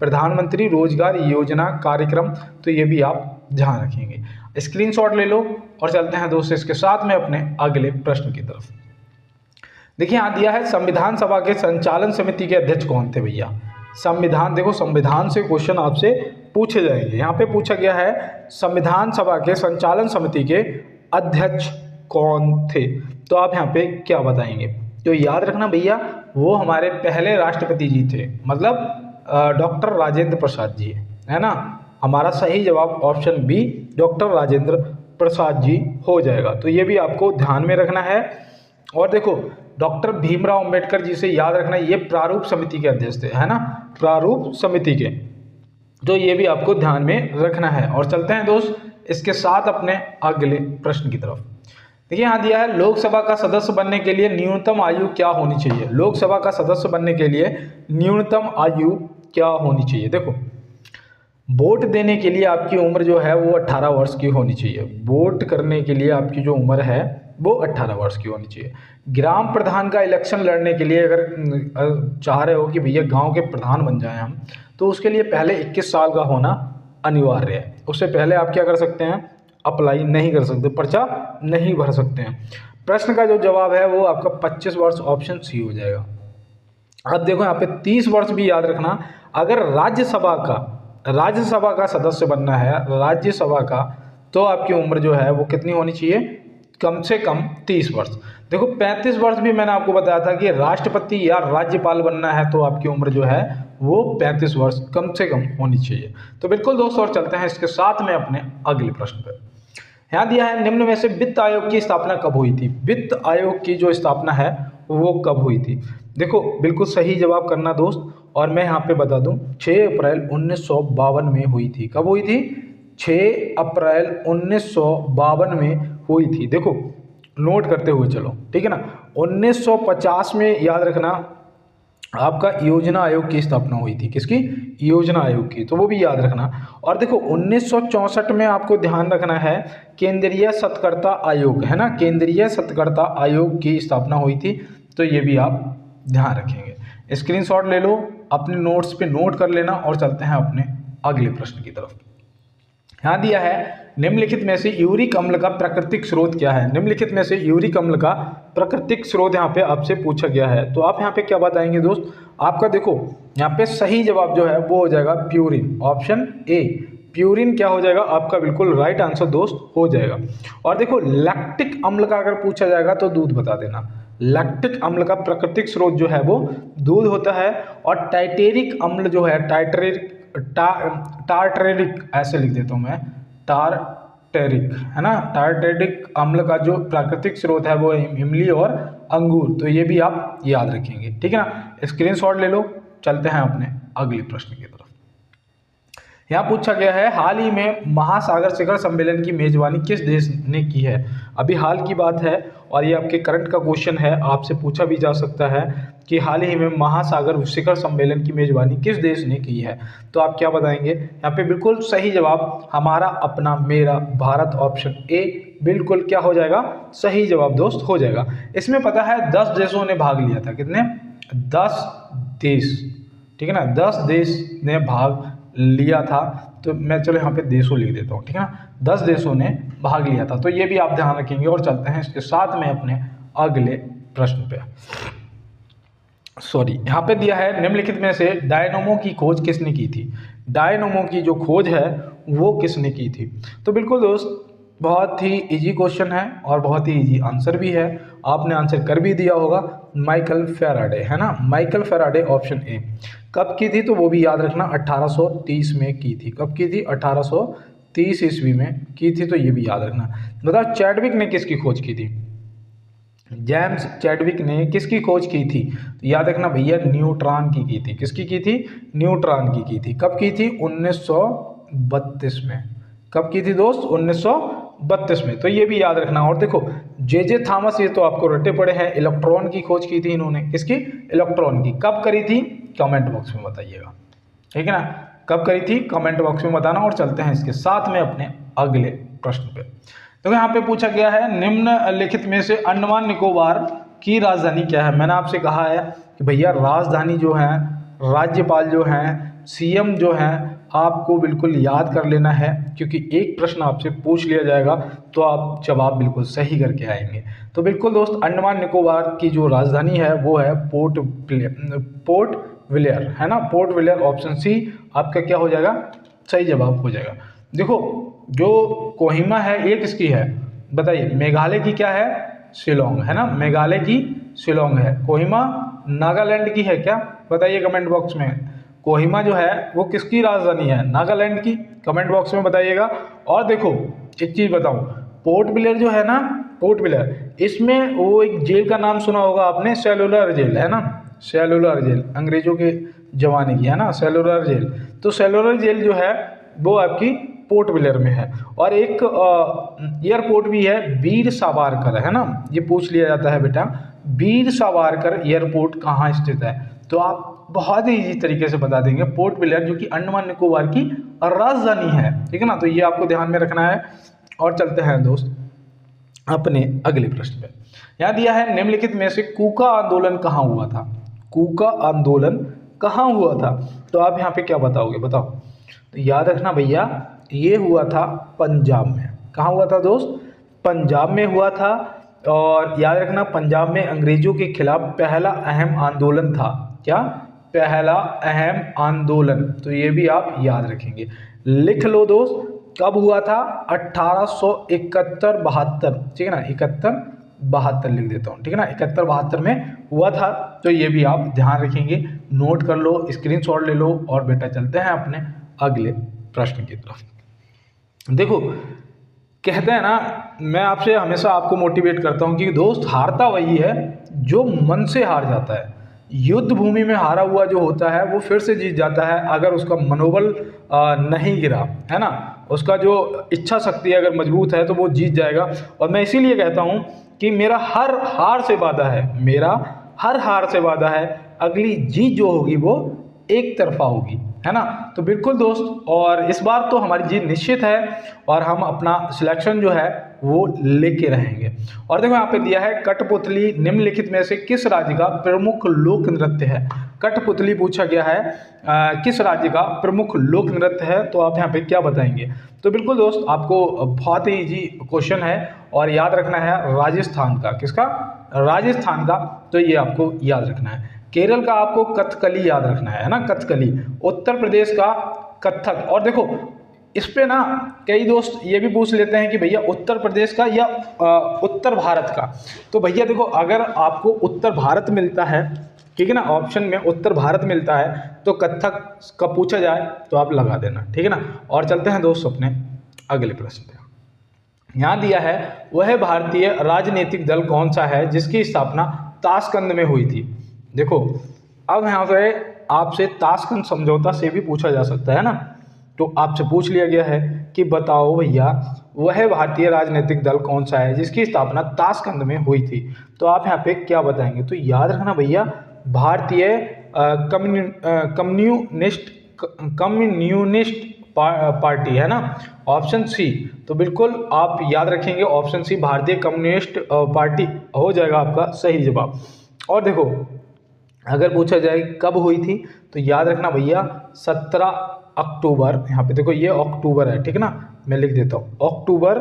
[SPEAKER 1] प्रधानमंत्री रोजगार योजना कार्यक्रम। तो ये भी आप ध्यान रखेंगे। स्क्रीनशॉट ले लो और चलते हैं दोस्तों इसके साथ में अपने अगले प्रश्न की तरफ। देखिए यहाँ दिया है संविधान सभा के संचालन समिति के अध्यक्ष कौन थे भैया। संविधान, देखो संविधान से क्वेश्चन आपसे पूछे जाएंगे। यहाँ पे पूछा गया है संविधान सभा के संचालन समिति के अध्यक्ष कौन थे। तो आप यहाँ पे क्या बताएंगे? तो याद रखना भैया वो हमारे पहले राष्ट्रपति जी थे, मतलब डॉक्टर राजेंद्र प्रसाद जी, है ना। हमारा सही जवाब option B doctor Rajendra Prasad ji हो जाएगा। तो ये भी आपको ध्यान में रखना है। और देखो डॉक्टर भीमराव अंबेडकर जी से याद रखना, ये प्रारूप समिति के अध्यक्ष थे, है ना, प्रारूप समिति के। तो ये भी आपको ध्यान में रखना है। और चलते हैं दोस्त इसके साथ अपने अगले प्रश्न की तरफ। देखिए यहाँ दिया है लोकसभा का सदस्य बनने के लिए न्यूनतम आयु क्या होनी चाहिए। लोकसभा का सदस्य बनने के लिए न्यूनतम आयु क्या होनी चाहिए। देखो वोट देने के लिए आपकी उम्र जो है वो 18 वर्ष की होनी चाहिए। वोट करने के लिए आपकी जो उम्र है वो 18 वर्ष की होनी चाहिए। ग्राम प्रधान का इलेक्शन लड़ने के लिए अगर चाह रहे हो कि भैया गांव के प्रधान बन जाएं हम, तो उसके लिए पहले 21 साल का होना अनिवार्य है। उससे पहले आप क्या कर सकते हैं, अप्लाई नहीं कर सकते, पर्चा नहीं भर सकते हैं। प्रश्न का जो जवाब है वो आपका 25 वर्ष ऑप्शन सी हो जाएगा। अब देखो यहाँ पे 30 वर्ष भी याद रखना। अगर राज्यसभा का सदस्य बनना है, राज्यसभा का, तो आपकी उम्र जो है वो कितनी होनी चाहिए, कम से कम 30 वर्ष। देखो 35 वर्ष भी मैंने आपको बताया था कि राष्ट्रपति या राज्यपाल बनना है तो आपकी उम्र जो है वो 35 वर्ष कम से कम होनी चाहिए। तो बिल्कुल दोस्तों, और चलते हैं इसके साथ में अपने अगले प्रश्न पर। यहाँ दिया है निम्न में से वित्त आयोग की स्थापना कब हुई थी। वित्त आयोग की जो स्थापना है वो कब हुई थी। देखो बिल्कुल सही जवाब करना दोस्त, और मैं यहाँ पे बता दूं 6 अप्रैल 1952 में हुई थी। कब हुई थी, 6 अप्रैल 1952 में हुई थी। देखो नोट करते हुए चलो, ठीक है ना। 1950 में याद रखना आपका योजना आयोग की स्थापना हुई थी। किसकी, योजना आयोग की, तो वो भी याद रखना। और देखो 1964 में आपको ध्यान रखना है केंद्रीय सतर्कता आयोग, है ना, केंद्रीय सतर्कता आयोग की स्थापना हुई थी। तो ये भी आप ध्यान रखेंगे। स्क्रीनशॉट ले लो, अपने नोट्स पे नोट कर लेना, और चलते हैं अपने अगले प्रश्न की तरफ। यहाँ दिया है निम्नलिखित में से यूरिक अम्ल का प्राकृतिक स्रोत क्या है। निम्नलिखित में से यूरिक अम्ल का प्राकृतिक स्रोत यहाँ पे आपसे पूछा गया है। तो आप यहाँ पे क्या बताएंगे दोस्त, आपका देखो यहाँ पे सही जवाब जो है वो हो जाएगा प्यूरिन, ऑप्शन ए प्यूरिन क्या हो जाएगा आपका बिल्कुल राइट आंसर दोस्त हो जाएगा। और देखो लैक्टिक अम्ल का अगर पूछा जाएगा तो दूध बता देना। लैक्टिक अम्ल का प्राकृतिक स्रोत जो है वो दूध होता है। और टाइटेरिक अम्ल जो है टार्टरेरिक ऐसे लिख देता हूँ मैं, टार्टेरिक, है ना, टार्टेरिक अम्ल का जो प्राकृतिक स्रोत है वो इमली और अंगूर। तो ये भी आप याद रखेंगे, ठीक है ना। स्क्रीनशॉट ले लो, चलते हैं अपने अगले प्रश्न की तरफ। यहाँ पूछा गया है हाल ही में महासागर शिखर सम्मेलन की मेजबानी किस देश ने की है। अभी हाल की बात है और ये आपके करंट का क्वेश्चन है, आपसे पूछा भी जा सकता है कि हाल ही में महासागर शिखर सम्मेलन की मेजबानी किस देश ने की है। तो आप क्या बताएंगे, यहाँ पे बिल्कुल सही जवाब हमारा अपना मेरा भारत, ऑप्शन ए बिल्कुल क्या हो जाएगा, सही जवाब दोस्त हो जाएगा। इसमें पता है 10 देशों ने भाग लिया था। कितने, 10 देश, ठीक है ना, 10 देश ने भाग लिया था। तो मैं चलो यहाँ पे देशों लिख देता हूँ, ठीक है ना, 10 देशों ने भाग लिया था। तो ये भी आप ध्यान रखेंगे। और चलते हैं इसके साथ में अपने अगले प्रश्न पे। सॉरी, यहाँ पे दिया है निम्नलिखित में से डायनोमो की खोज किसने की थी। डायनोमो की जो खोज है वो किसने की थी। तो बिल्कुल दोस्त बहुत ही इजी क्वेश्चन है और बहुत ही इजी आंसर भी है, आपने आंसर कर भी दिया होगा। माइकल फैराडे, है ना, माइकल फैराडे, ऑप्शन ए। कब की थी तो वो भी याद रखना, 1830 में की थी। कब की थी, 1830 ईस्वी में की थी। तो ये भी याद रखना। बताओ चैडविक ने किसकी खोज की थी। जेम्स चैडविक ने किसकी खोज की थी। तो याद रखना भैया न्यूट्रॉन की थी। किसकी की थी, न्यूट्रॉन की थी। कब की थी, 1932 में। कब की थी दोस्त, 1932 में। तो ये भी याद रखना। और देखो जे थॉमस, ये तो आपको रटे पड़े हैं, इलेक्ट्रॉन की खोज की थी इन्होंने। किसकी, इलेक्ट्रॉन की। कब करी थी, कमेंट बॉक्स में बताइएगा, ठीक है ना, कब करी थी कमेंट बॉक्स में बताना। और चलते हैं इसके साथ में अपने अगले प्रश्न पे। तो यहाँ पे पूछा गया है निम्नलिखित में से अंडमान निकोबार की राजधानी क्या है। मैंने आपसे कहा है कि भैया राजधानी जो है, राज्यपाल जो हैं, सीएम जो हैं, आपको बिल्कुल याद कर लेना है, क्योंकि एक प्रश्न आपसे पूछ लिया जाएगा तो आप जवाब बिल्कुल सही करके आएंगे। तो बिल्कुल दोस्त अंडमान निकोबार की जो राजधानी है वो है पोर्ट विलियर, है ना, पोर्ट विलियर, ऑप्शन सी आपका क्या हो जाएगा, सही जवाब हो जाएगा। देखो जो कोहिमा है ये किसकी है बताइए, मेघालय की क्या है, शिलोंग, है ना, मेघालय की शिलोंग है। कोहिमा नागालैंड की है क्या, बताइए कमेंट बॉक्स में। कोहिमा जो है वो किसकी राजधानी है, नागालैंड की, कमेंट बॉक्स में बताइएगा। और देखो एक चीज़ बताऊं, पोर्ट ब्लेयर जो है ना, पोर्ट ब्लेयर, इसमें वो एक जेल का नाम सुना होगा आपने, सेलुलर जेल, है ना, सेलुलर जेल, अंग्रेजों के जमाने की, है ना, सेलुलर जेल। तो सेलुलर जेल जो है वो आपकी पोर्ट ब्लेयर में है। और एक एयरपोर्ट भी है वीर सावरकर, है ना, ये पूछ लिया जाता है बेटा, वीर सावरकर एयरपोर्ट कहाँ स्थित है। तो आप बहुत ही इजी तरीके से बता देंगे, पोर्ट ब्लेयर जो कि अंडमान निकोबार की राजधानी है, ठीक है ना। तो ये आपको ध्यान में रखना है। और चलते हैं दोस्त अपने अगले प्रश्न पे। यहाँ दिया है निम्नलिखित में से कूका आंदोलन कहाँ हुआ था। कूका आंदोलन कहाँ हुआ था, तो आप यहाँ पे क्या बताओगे, बताओ। तो याद रखना भैया, ये हुआ था पंजाब में। कहाँ हुआ था दोस्त, पंजाब में हुआ था। और याद रखना पंजाब में अंग्रेजों के खिलाफ पहला अहम आंदोलन था। क्या, पहला अहम आंदोलन। तो ये भी आप याद रखेंगे, लिख लो दोस्त। कब हुआ था, 1871-72, ठीक है ना, 71-72 लिख देता हूँ, ठीक है ना, 71-72 में हुआ था। तो ये भी आप ध्यान रखेंगे, नोट कर लो, स्क्रीनशॉट ले लो। और बेटा चलते हैं अपने अगले प्रश्न की तरफ। देखो कहते हैं ना, मैं आपसे हमेशा आपको मोटिवेट करता हूँ कि दोस्त हारता वही है जो मन से हार जाता है। युद्ध भूमि में हारा हुआ जो होता है वो फिर से जीत जाता है अगर उसका मनोबल नहीं गिरा, है ना, उसका जो इच्छा शक्ति अगर मजबूत है तो वो जीत जाएगा। और मैं इसीलिए कहता हूँ कि मेरा हर हार से वादा है, मेरा हर हार से वादा है, अगली जीत जो होगी वो एक तरफा होगी, है ना। तो बिल्कुल दोस्त, और इस बार तो हमारी जीत निश्चित है और हम अपना सिलेक्शन जो है वो लेके रहेंगे। और देखो यहाँ पे दिया है कठपुतली निम्नलिखित में से किस राज्य का प्रमुख लोक नृत्य है। कठपुतली पूछा गया है किस राज्य का प्रमुख लोक नृत्य है, तो आप यहाँ पे क्या बताएंगे। तो बिल्कुल दोस्त, आपको बहुत ही इजी क्वेश्चन है और याद रखना है राजस्थान का। किसका, राजस्थान का। तो ये आपको याद रखना है। केरल का आपको कथकली याद रखना है ना, कथकली। उत्तर प्रदेश का कथक। और देखो इस पे ना कई दोस्त ये भी पूछ लेते हैं कि भैया उत्तर प्रदेश का या उत्तर भारत का। तो भैया देखो, अगर आपको उत्तर भारत मिलता है, ठीक है ना, ऑप्शन में उत्तर भारत मिलता है, तो कथक का पूछा जाए तो आप लगा देना, ठीक है ना। और चलते हैं दोस्त अपने अगले प्रश्न पे। यहाँ दिया है वह भारतीय राजनीतिक दल कौन सा है जिसकी स्थापना ताशकंद में हुई थी। देखो अब यहाँ पे आपसे ताशकंद समझौता से भी पूछा जा सकता है ना, तो आपसे पूछ लिया गया है कि बताओ भैया वह भारतीय राजनीतिक दल कौन सा है जिसकी स्थापना ताशकंद में हुई थी। तो आप यहाँ पे क्या बताएंगे। तो याद रखना भैया, भारतीय कम्युनिस्ट पार्टी, है ना, ऑप्शन सी। तो बिल्कुल आप याद रखेंगे ऑप्शन सी, भारतीय कम्युनिस्ट पार्टी हो जाएगा आपका सही जवाब। और देखो अगर पूछा जाए कब हुई थी, तो याद रखना भैया 17 अक्टूबर। यहाँ पे देखो ये अक्टूबर है, ठीक है ना, मैं लिख देता हूँ अक्टूबर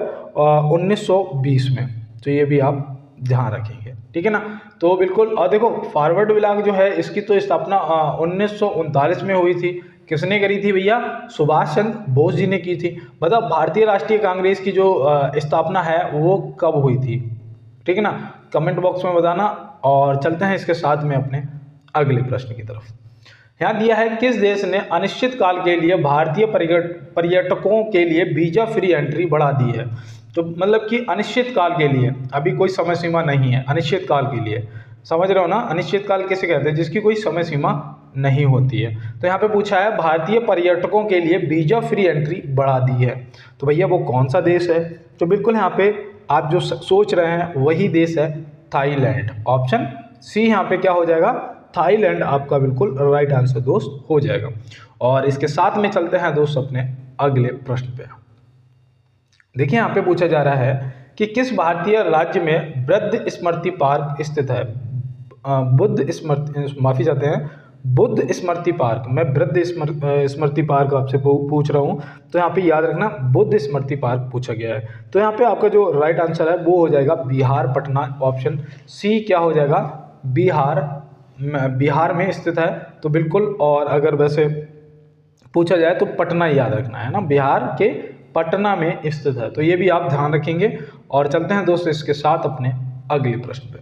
[SPEAKER 1] 1920 में। तो ये भी आप ध्यान रखेंगे, ठीक है ना। तो बिल्कुल, और देखो फॉरवर्ड ब्लॉक जो है इसकी तो स्थापना 1939 में हुई थी। किसने करी थी भैया, सुभाष चंद्र बोस जी ने की थी। मतलब भारतीय राष्ट्रीय कांग्रेस की जो स्थापना है वो कब हुई थी, ठीक है ना, कमेंट बॉक्स में बताना। और चलते हैं इसके साथ में अपने अगले प्रश्न की तरफ। यहाँ दिया है किस देश ने अनिश्चित काल के लिए भारतीय पर्यटकों के लिए वीजा फ्री एंट्री बढ़ा दी है। तो मतलब कि अनिश्चित काल के लिए, अभी कोई समय सीमा नहीं है, अनिश्चित काल के लिए, समझ रहे हो ना। अनिश्चित काल किसे कहते हैं, जिसकी कोई समय सीमा नहीं होती है। तो यहाँ पे पूछा है भारतीय पर्यटकों के लिए वीजा फ्री एंट्री बढ़ा दी है, तो भैया वो कौन सा देश है। तो बिल्कुल यहाँ पे आप जो सोच रहे हैं वही देश है थाईलैंड। ऑप्शन सी यहाँ पे क्या हो जाएगा, थाईलैंड आपका बिल्कुल राइट आंसर दोस्त हो जाएगा। और इसके साथ में चलते हैं दोस्त अपने अगले प्रश्न पे। देखिए यहाँ पे पूछा जा रहा है कि किस भारतीय राज्य में बुद्ध स्मृति पार्क स्थित है। बुद्ध स्मृति पार्क, मैं बुद्ध स्मृति पार्क आपसे पूछ रहा हूँ। तो यहाँ पे याद रखना बुद्ध स्मृति पार्क पूछा गया है। तो यहाँ पे आपका जो राइट आंसर है वो हो जाएगा बिहार, पटना। ऑप्शन सी क्या हो जाएगा, बिहार में स्थित है। तो बिल्कुल, और अगर वैसे पूछा जाए तो पटना याद रखना है ना, बिहार के पटना में स्थित है। तो ये भी आप ध्यान रखेंगे। और चलते हैं दोस्तों इसके साथ अपने अगले प्रश्न पे।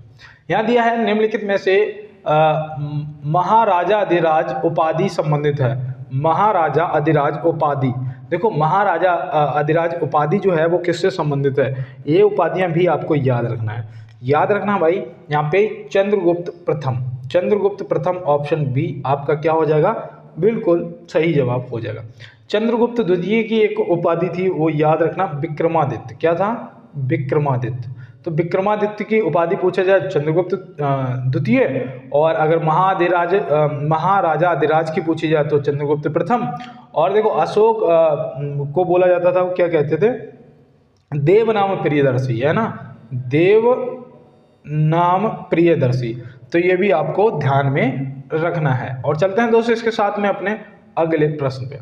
[SPEAKER 1] यहाँ दिया है निम्नलिखित में से महाराजा अधिराज उपाधि संबंधित है। महाराजा अधिराज उपाधि, देखो महाराजा अधिराज उपाधि जो है वो किससे संबंधित है, ये उपाधियां भी आपको याद रखना है। याद रखना भाई, यहाँ पे चंद्रगुप्त प्रथम, चंद्रगुप्त प्रथम ऑप्शन बी आपका क्या हो जाएगा, बिल्कुल सही जवाब हो जाएगा। चंद्रगुप्त द्वितीय की एक उपाधि थी, वो याद रखना, विक्रमादित्य। क्या था? विक्रमादित्य। तो विक्रमादित्य की उपाधि पूछा जाए चंद्रगुप्त द्वितीय, और अगर महाराजा अधिराज की पूछी जाए तो चंद्रगुप्त प्रथम। और देखो अशोक को बोला जाता था, वो क्या कहते थे? देव नाम प्रियदर्शी, है ना, देव नाम प्रियदर्शी। तो ये भी आपको ध्यान में रखना है। और चलते हैं दोस्तों इसके साथ में अपने अगले प्रश्न पे।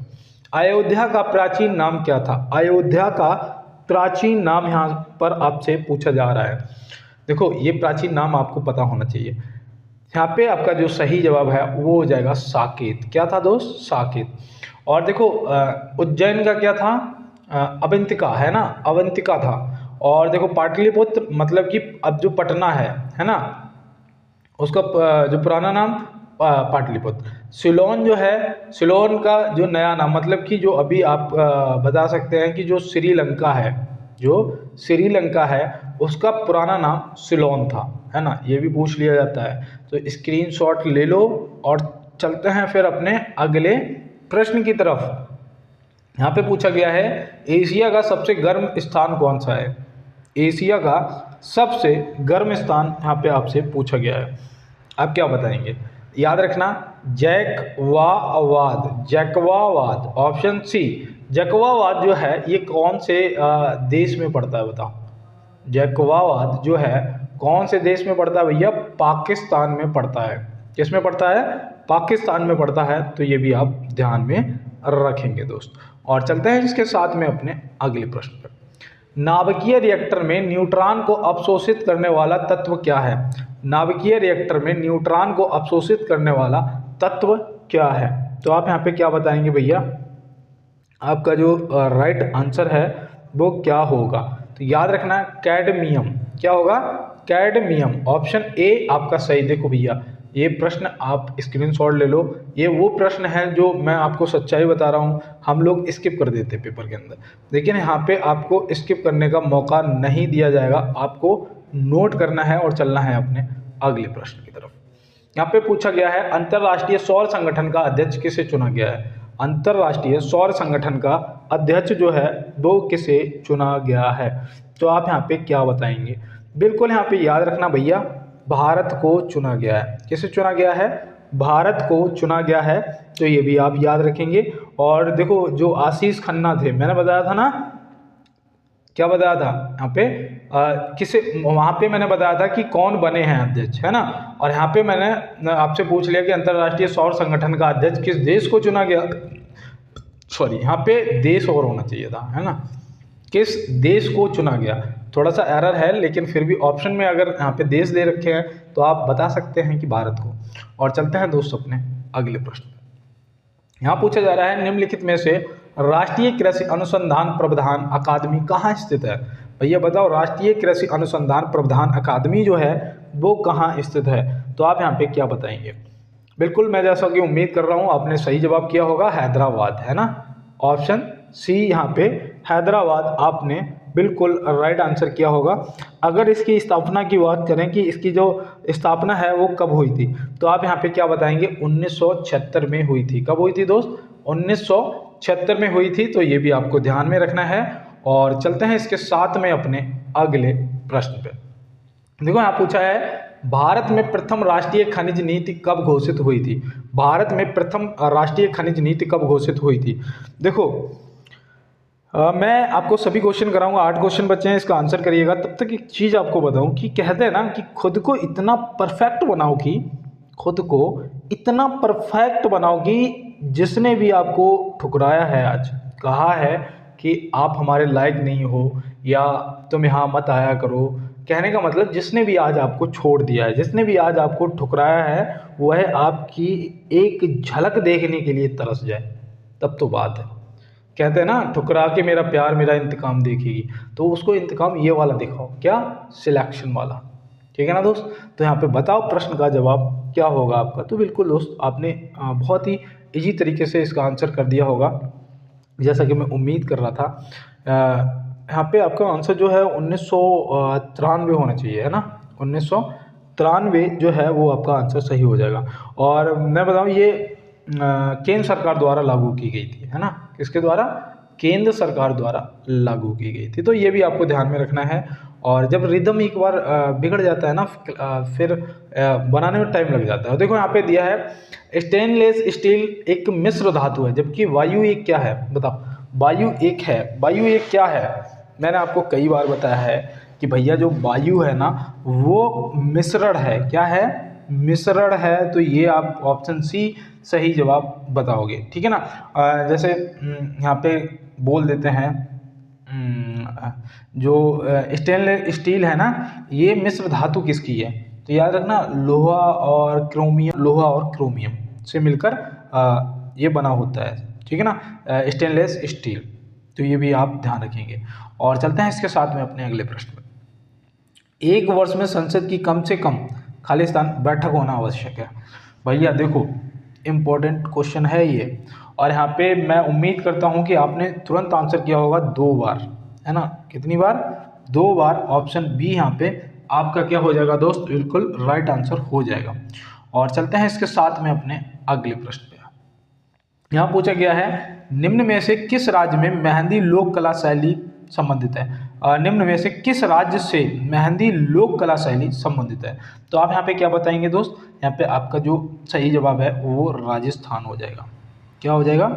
[SPEAKER 1] अयोध्या का प्राचीन नाम क्या था? अयोध्या का प्राचीन नाम यहाँ पर आपसे पूछा जा रहा है। देखो ये प्राचीन नाम आपको पता होना चाहिए। यहाँ पे आपका जो सही जवाब है वो हो जाएगा साकेत। क्या था दोस्त? साकेत। और देखो उज्जैन का क्या था? अवंतिका, है ना, अवंतिका था। और देखो पाटलिपुत्र मतलब कि अब जो पटना है ना, उसका जो पुराना नाम पाटलिपुत्र। सिलोन जो है, सिलोन का जो नया नाम मतलब कि जो अभी आप बता सकते हैं कि जो श्रीलंका है, जो श्रीलंका है उसका पुराना नाम सिलोन था, है ना, ये भी पूछ लिया जाता है। तो स्क्रीनशॉट ले लो और चलते हैं फिर अपने अगले प्रश्न की तरफ। यहाँ पे पूछा गया है एशिया का सबसे गर्म स्थान कौन सा है? एशिया का सबसे गर्म स्थान यहाँ पे आपसे पूछा गया है। आप क्या बताएंगे? याद रखना, जैकवावाद, जैकवावाद, ऑप्शन सी। जैकवावाद जो है ये कौन से देश में पड़ता है बताओ? जैकवावाद जो है कौन से देश में पड़ता है भैया? पाकिस्तान में पड़ता है। किस में पड़ता है? पाकिस्तान में पड़ता है। तो ये भी आप ध्यान में रखेंगे दोस्त। और चलते हैं इसके साथ में अपने अगले प्रश्न पर। नाभिकीय रिएक्टर में न्यूट्रॉन को अवशोषित करने वाला तत्व क्या है? नाभिकीय रिएक्टर में न्यूट्रॉन को अवशोषित करने वाला तत्व क्या है? तो आप यहाँ पे क्या बताएंगे भैया? आपका जो राइट आंसर है वो क्या होगा? तो याद रखना कैडमियम। क्या होगा? कैडमियम। ऑप्शन ए आपका सही। देखो भैया ये प्रश्न आप स्क्रीनशॉट ले लो। ये वो प्रश्न है जो मैं आपको सच्चाई बता रहा हूँ, हम लोग स्किप कर देते पेपर के अंदर, लेकिन यहाँ पे आपको स्किप करने का मौका नहीं दिया जाएगा। आपको नोट करना है और चलना है अपने अगले प्रश्न की तरफ। यहाँ पे पूछा गया है अंतर्राष्ट्रीय सौर संगठन का अध्यक्ष किसे चुना गया है? अंतर्राष्ट्रीय सौर संगठन का अध्यक्ष जो है वो किसे चुना गया है? तो आप यहाँ पे क्या बताएंगे? बिल्कुल यहाँ पे याद रखना भैया, भारत को चुना गया है। किसे चुना गया है? भारत को चुना गया है। तो ये भी आप याद रखेंगे। और देखो जो आशीष खन्ना थे, मैंने बताया था ना, क्या बताया था यहाँ पे किसे, वहाँ पे मैंने बताया था कि कौन बने हैं अध्यक्ष, है ना। और यहाँ पे मैंने आपसे पूछ लिया कि अंतर्राष्ट्रीय सौर संगठन का अध्यक्ष किस देश को चुना गया। सॉरी, यहाँ पे देश और होना चाहिए था, है ना, किस देश को चुना गया। थोड़ा सा एरर है, लेकिन फिर भी ऑप्शन में अगर यहाँ पे देश दे रखे हैं तो आप बता सकते हैं कि भारत को। और चलते हैं दोस्तों अपने अगले प्रश्न। यहाँ पूछा जा रहा है निम्नलिखित में से राष्ट्रीय कृषि अनुसंधान प्रबंधन अकादमी कहाँ स्थित है? भैया बताओ, राष्ट्रीय कृषि अनुसंधान प्रबंधन अकादमी जो है वो कहाँ स्थित है? तो आप यहाँ पे क्या बताएंगे? बिल्कुल मैं जैसा कि उम्मीद कर रहा हूँ आपने सही जवाब किया होगा, हैदराबाद, है ना। ऑप्शन सी यहाँ पे हैदराबाद आपने बिल्कुल राइट आंसर किया होगा। अगर इसकी स्थापना की बात करें कि इसकी जो स्थापना है वो कब हुई थी, तो आप यहाँ पे क्या बताएंगे? 1976 में हुई थी। कब हुई थी दोस्त? 1976 में हुई थी। तो ये भी आपको ध्यान में रखना है। और चलते हैं इसके साथ में अपने अगले प्रश्न पे। देखो यहाँ पूछा है भारत में प्रथम राष्ट्रीय खनिज नीति कब घोषित हुई थी? भारत में प्रथम राष्ट्रीय खनिज नीति कब घोषित हुई थी? देखो मैं आपको सभी क्वेश्चन कराऊंगा, 8 क्वेश्चन बचे हैं, इसका आंसर करिएगा। तब तक एक चीज़ आपको बताऊं कि कहते हैं ना कि खुद को इतना परफेक्ट बनाओ कि खुद को इतना परफेक्ट बनाओ कि जिसने भी आपको ठुकराया है, आज कहा है कि आप हमारे लायक नहीं हो या तुम यहाँ मत आया करो, कहने का मतलब जिसने भी आज आपको छोड़ दिया है, जिसने भी आज आपको ठुकराया है, वह आपकी एक झलक देखने के लिए तरस जाए, तब तो बात है। कहते हैं ना ठुकरा के मेरा प्यार मेरा इंतकाम देखेगी, तो उसको इंतकाम ये वाला दिखाओ, क्या? सिलेक्शन वाला। ठीक है ना दोस्त। तो यहाँ पे बताओ प्रश्न का जवाब क्या होगा आपका। तो बिल्कुल दोस्त आपने बहुत ही इजी तरीके से इसका आंसर कर दिया होगा, जैसा कि मैं उम्मीद कर रहा था। यहाँ पे आपका आंसर जो है 1993 होना चाहिए, है ना। 1993 जो है वो आपका आंसर सही हो जाएगा। और मैं बताऊँ ये केंद्र सरकार द्वारा लागू की गई थी, है ना। किसके द्वारा? केंद्र सरकार द्वारा लागू की गई थी। तो ये भी आपको ध्यान में रखना है। और जब रिदम एक बार बिगड़ जाता है ना, फिर बनाने में टाइम लग जाता है। देखो यहाँ पे दिया है स्टेनलेस स्टील एक मिश्र धातु है, जबकि वायु एक क्या है? बताओ, वायु एक है। वायु एक क्या है? मैंने आपको कई बार बताया है कि भैया जो वायु है ना वो मिश्रण है। क्या है? मिश्रण है। तो ये आप ऑप्शन सी सही जवाब बताओगे, ठीक है ना। जैसे यहाँ पे बोल देते हैं जो स्टेनलेस स्टील है ना, ये मिश्र धातु किसकी है? तो याद रखना लोहा और क्रोमियम, लोहा और क्रोमियम से मिलकर ये बना होता है, ठीक है ना, स्टेनलेस स्टील। तो ये भी आप ध्यान रखेंगे। और चलते हैं इसके साथ में अपने अगले प्रश्न में। एक वर्ष में संसद की कम से कम खालिस्तान बैठक होना आवश्यक है। भैया देखो, इम्पोर्टेंट क्वेश्चन है ये, और यहाँ पे मैं उम्मीद करता हूँ कि आपने तुरंत आंसर किया होगा 2 बार, है ना। कितनी बार? 2 बार। ऑप्शन बी यहाँ पे आपका क्या हो जाएगा दोस्त? बिल्कुल राइट आंसर हो जाएगा। और चलते हैं इसके साथ में अपने अगले प्रश्न पे। यहाँ पूछा गया है निम्न में से किस राज्य में मेहंदी लोक कला शैली संबंधित है? निम्न में से किस राज्य से मेहंदी लोक कला शैली संबंधित है? तो आप यहाँ पे क्या बताएंगे दोस्त? यहाँ पे आपका जो सही जवाब है वो राजस्थान हो जाएगा। क्या हो जाएगा?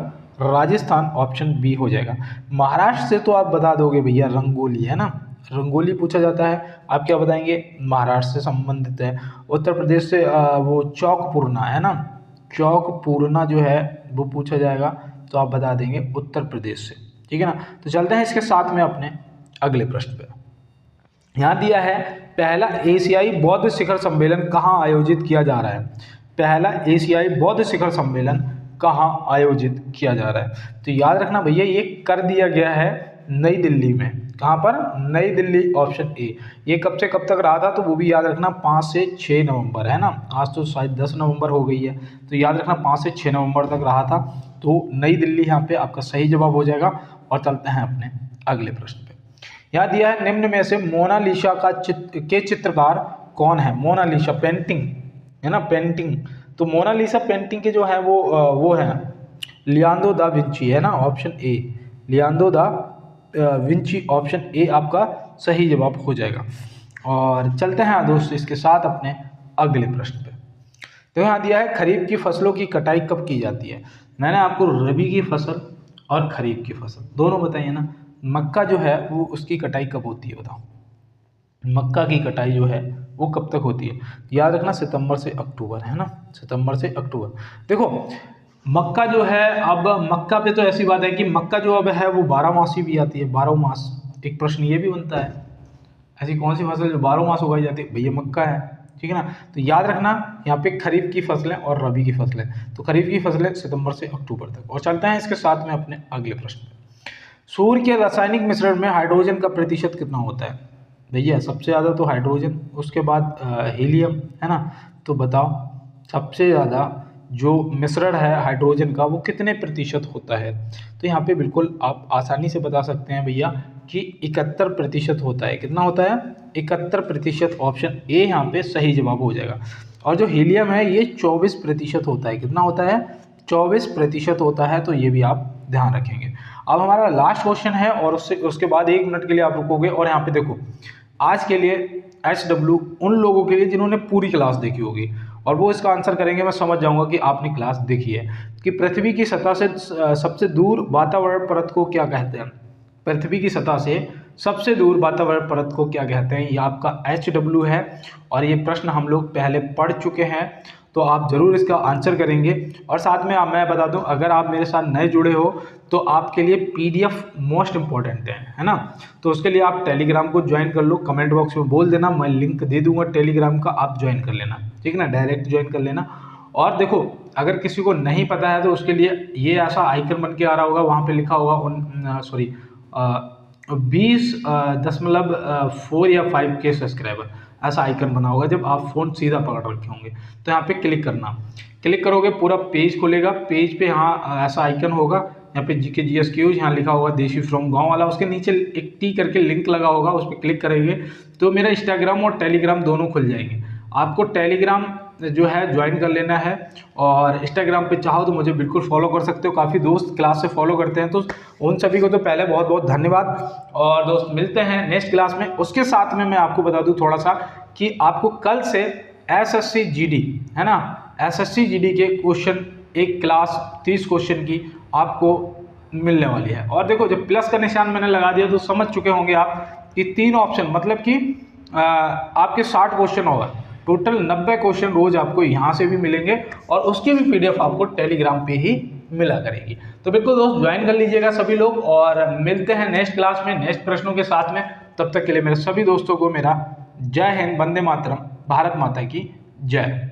[SPEAKER 1] राजस्थान, ऑप्शन बी हो जाएगा। महाराष्ट्र से तो आप बता दोगे भैया, रंगोली, है ना। रंगोली पूछा जाता है, आप क्या बताएंगे? महाराष्ट्र से संबंधित है। उत्तर प्रदेश से वो चौक पूर्णा, है ना, चौक पूर्णा जो है वो पूछा जाएगा, तो आप बता देंगे उत्तर प्रदेश से, ठीक है ना। तो चलते हैं इसके साथ में अपने अगले प्रश्न पे। यहाँ दिया है पहला एशियाई बौद्ध शिखर सम्मेलन कहाँ आयोजित किया जा रहा है? पहला एशियाई बौद्ध शिखर सम्मेलन कहाँ आयोजित किया जा रहा है? तो याद रखना भैया, ये कर दिया गया है नई दिल्ली में। कहाँ पर? नई दिल्ली, ऑप्शन ए। ये कब से कब तक रहा था? तो वो भी याद रखना 5 से 6 नवंबर, है ना। आज तो शायद 10 नवंबर हो गई है, तो याद रखना 5 से 6 नवंबर तक रहा था। तो नई दिल्ली यहाँ पे आपका सही जवाब हो जाएगा। और चलते हैं अपने अगले प्रश्न पे। यहाँ दिया है निम्न में से मोनालिसा के चित्रकार कौन है? मोनालिसा पेंटिंग, है ना, पेंटिंग। तो मोनालिसा पेंटिंग के जो है वो है लियोनार्डो दा विंची, है ना, option A. Leonardo da Vinci, option A आपका सही जवाब हो जाएगा। और चलते हैं दोस्त इसके साथ अपने अगले प्रश्न पे। तो यहाँ दिया है खरीफ की फसलों की कटाई कब की जाती है? मैंने आपको रबी की फसल और खरीफ की फसल दोनों बताइए ना। मक्का जो है वो उसकी कटाई कब होती है? बताओ, मक्का की कटाई जो है वो कब तक होती है? याद रखना सितंबर से अक्टूबर, है ना, सितंबर से अक्टूबर। देखो मक्का जो है, अब मक्का पे तो ऐसी बात है कि मक्का जो अब है वो 12 मासी भी आती है, 12 मास। एक प्रश्न ये भी बनता है, ऐसी कौन सी फसल जो 12 मास उगाई जाती है? भैया मक्का है, ठीक है ना। तो याद रखना यहाँ पे खरीफ की फसलें और रबी की फसलें। तो खरीफ की फसलें सितंबर से अक्टूबर तक। और चलते हैं इसके साथ में अपने अगले प्रश्न पे। सूर्य के रासायनिक मिश्रण में हाइड्रोजन का प्रतिशत कितना होता है? भैया सबसे ज़्यादा तो हाइड्रोजन, उसके बाद हीलियम, है ना। तो बताओ सबसे ज़्यादा जो मिश्रण है हाइड्रोजन का वो कितने प्रतिशत होता है? तो यहाँ पे बिल्कुल आप आसानी से बता सकते हैं भैया कि 71% होता है। कितना होता है? 71%, ऑप्शन ए यहाँ पे सही जवाब हो जाएगा। और जो हीलियम है ये 24% होता है। कितना होता है? 24% होता है। तो ये भी आप ध्यान रखेंगे। अब हमारा लास्ट क्वेश्चन है और उसके बाद 1 मिनट के लिए आप रुकोगे। और यहाँ पे देखो आज के लिए HW उन लोगों के लिए जिन्होंने पूरी क्लास देखी होगी और वो इसका आंसर करेंगे, मैं समझ जाऊंगा कि आपने क्लास देखी है। कि पृथ्वी की सतह से सबसे दूर वातावरण परत को क्या कहते हैं? पृथ्वी की सतह से सबसे दूर वातावरण परत को क्या कहते हैं? ये आपका HW है। और ये प्रश्न हम लोग पहले पढ़ चुके हैं, तो आप ज़रूर इसका आंसर करेंगे। और साथ में मैं बता दूं, अगर आप मेरे साथ नए जुड़े हो तो आपके लिए PDF मोस्ट इम्पॉर्टेंट है ना। तो उसके लिए आप टेलीग्राम को ज्वाइन कर लो, कमेंट बॉक्स में बोल देना, मैं लिंक दे दूंगा टेलीग्राम का, आप ज्वाइन कर लेना, ठीक है ना, डायरेक्ट ज्वाइन कर लेना। और देखो अगर किसी को नहीं पता है तो उसके लिए ये ऐसा आइकन बन के आ रहा होगा, वहाँ पर लिखा होगा 20.4 या 5 के सब्सक्राइबर, ऐसा आइकन बना होगा जब आप फ़ोन सीधा पकड़ रखे होंगे। तो यहाँ पे क्लिक करना, क्लिक करोगे पूरा पेज खुलेगा। पेज पे यहाँ ऐसा आइकन होगा, यहाँ पे GK GS क्यूज, यहाँ लिखा होगा देशी फ्रॉम गांव वाला, उसके नीचे एक T करके लिंक लगा होगा, उस पर क्लिक करेंगे तो मेरा इंस्टाग्राम और टेलीग्राम दोनों खुल जाएंगे। आपको टेलीग्राम जो है ज्वाइन कर लेना है। और इंस्टाग्राम पे चाहो तो मुझे बिल्कुल फॉलो कर सकते हो, काफ़ी दोस्त क्लास से फॉलो करते हैं, तो उन सभी को तो पहले बहुत बहुत धन्यवाद। और दोस्त मिलते हैं नेक्स्ट क्लास में। उसके साथ में मैं आपको बता दूं थोड़ा सा कि आपको कल से एसएससी जीडी है ना, एसएससी जीडी के क्वेश्चन एक क्लास 30 क्वेश्चन की आपको मिलने वाली है। और देखो जब प्लस का निशान मैंने लगा दिया तो समझ चुके होंगे आप कि 3 ऑप्शन मतलब कि आपके 60 क्वेश्चन होगा, टोटल 90 क्वेश्चन रोज आपको यहाँ से भी मिलेंगे और उसकी भी पीडीएफ आपको टेलीग्राम पे ही मिला करेगी। तो बिल्कुल दोस्त ज्वाइन कर लीजिएगा सभी लोग, और मिलते हैं नेक्स्ट क्लास में नेक्स्ट प्रश्नों के साथ में। तब तक के लिए मेरे सभी दोस्तों को मेरा जय हिंद, वंदे मातरम, भारत माता की जय।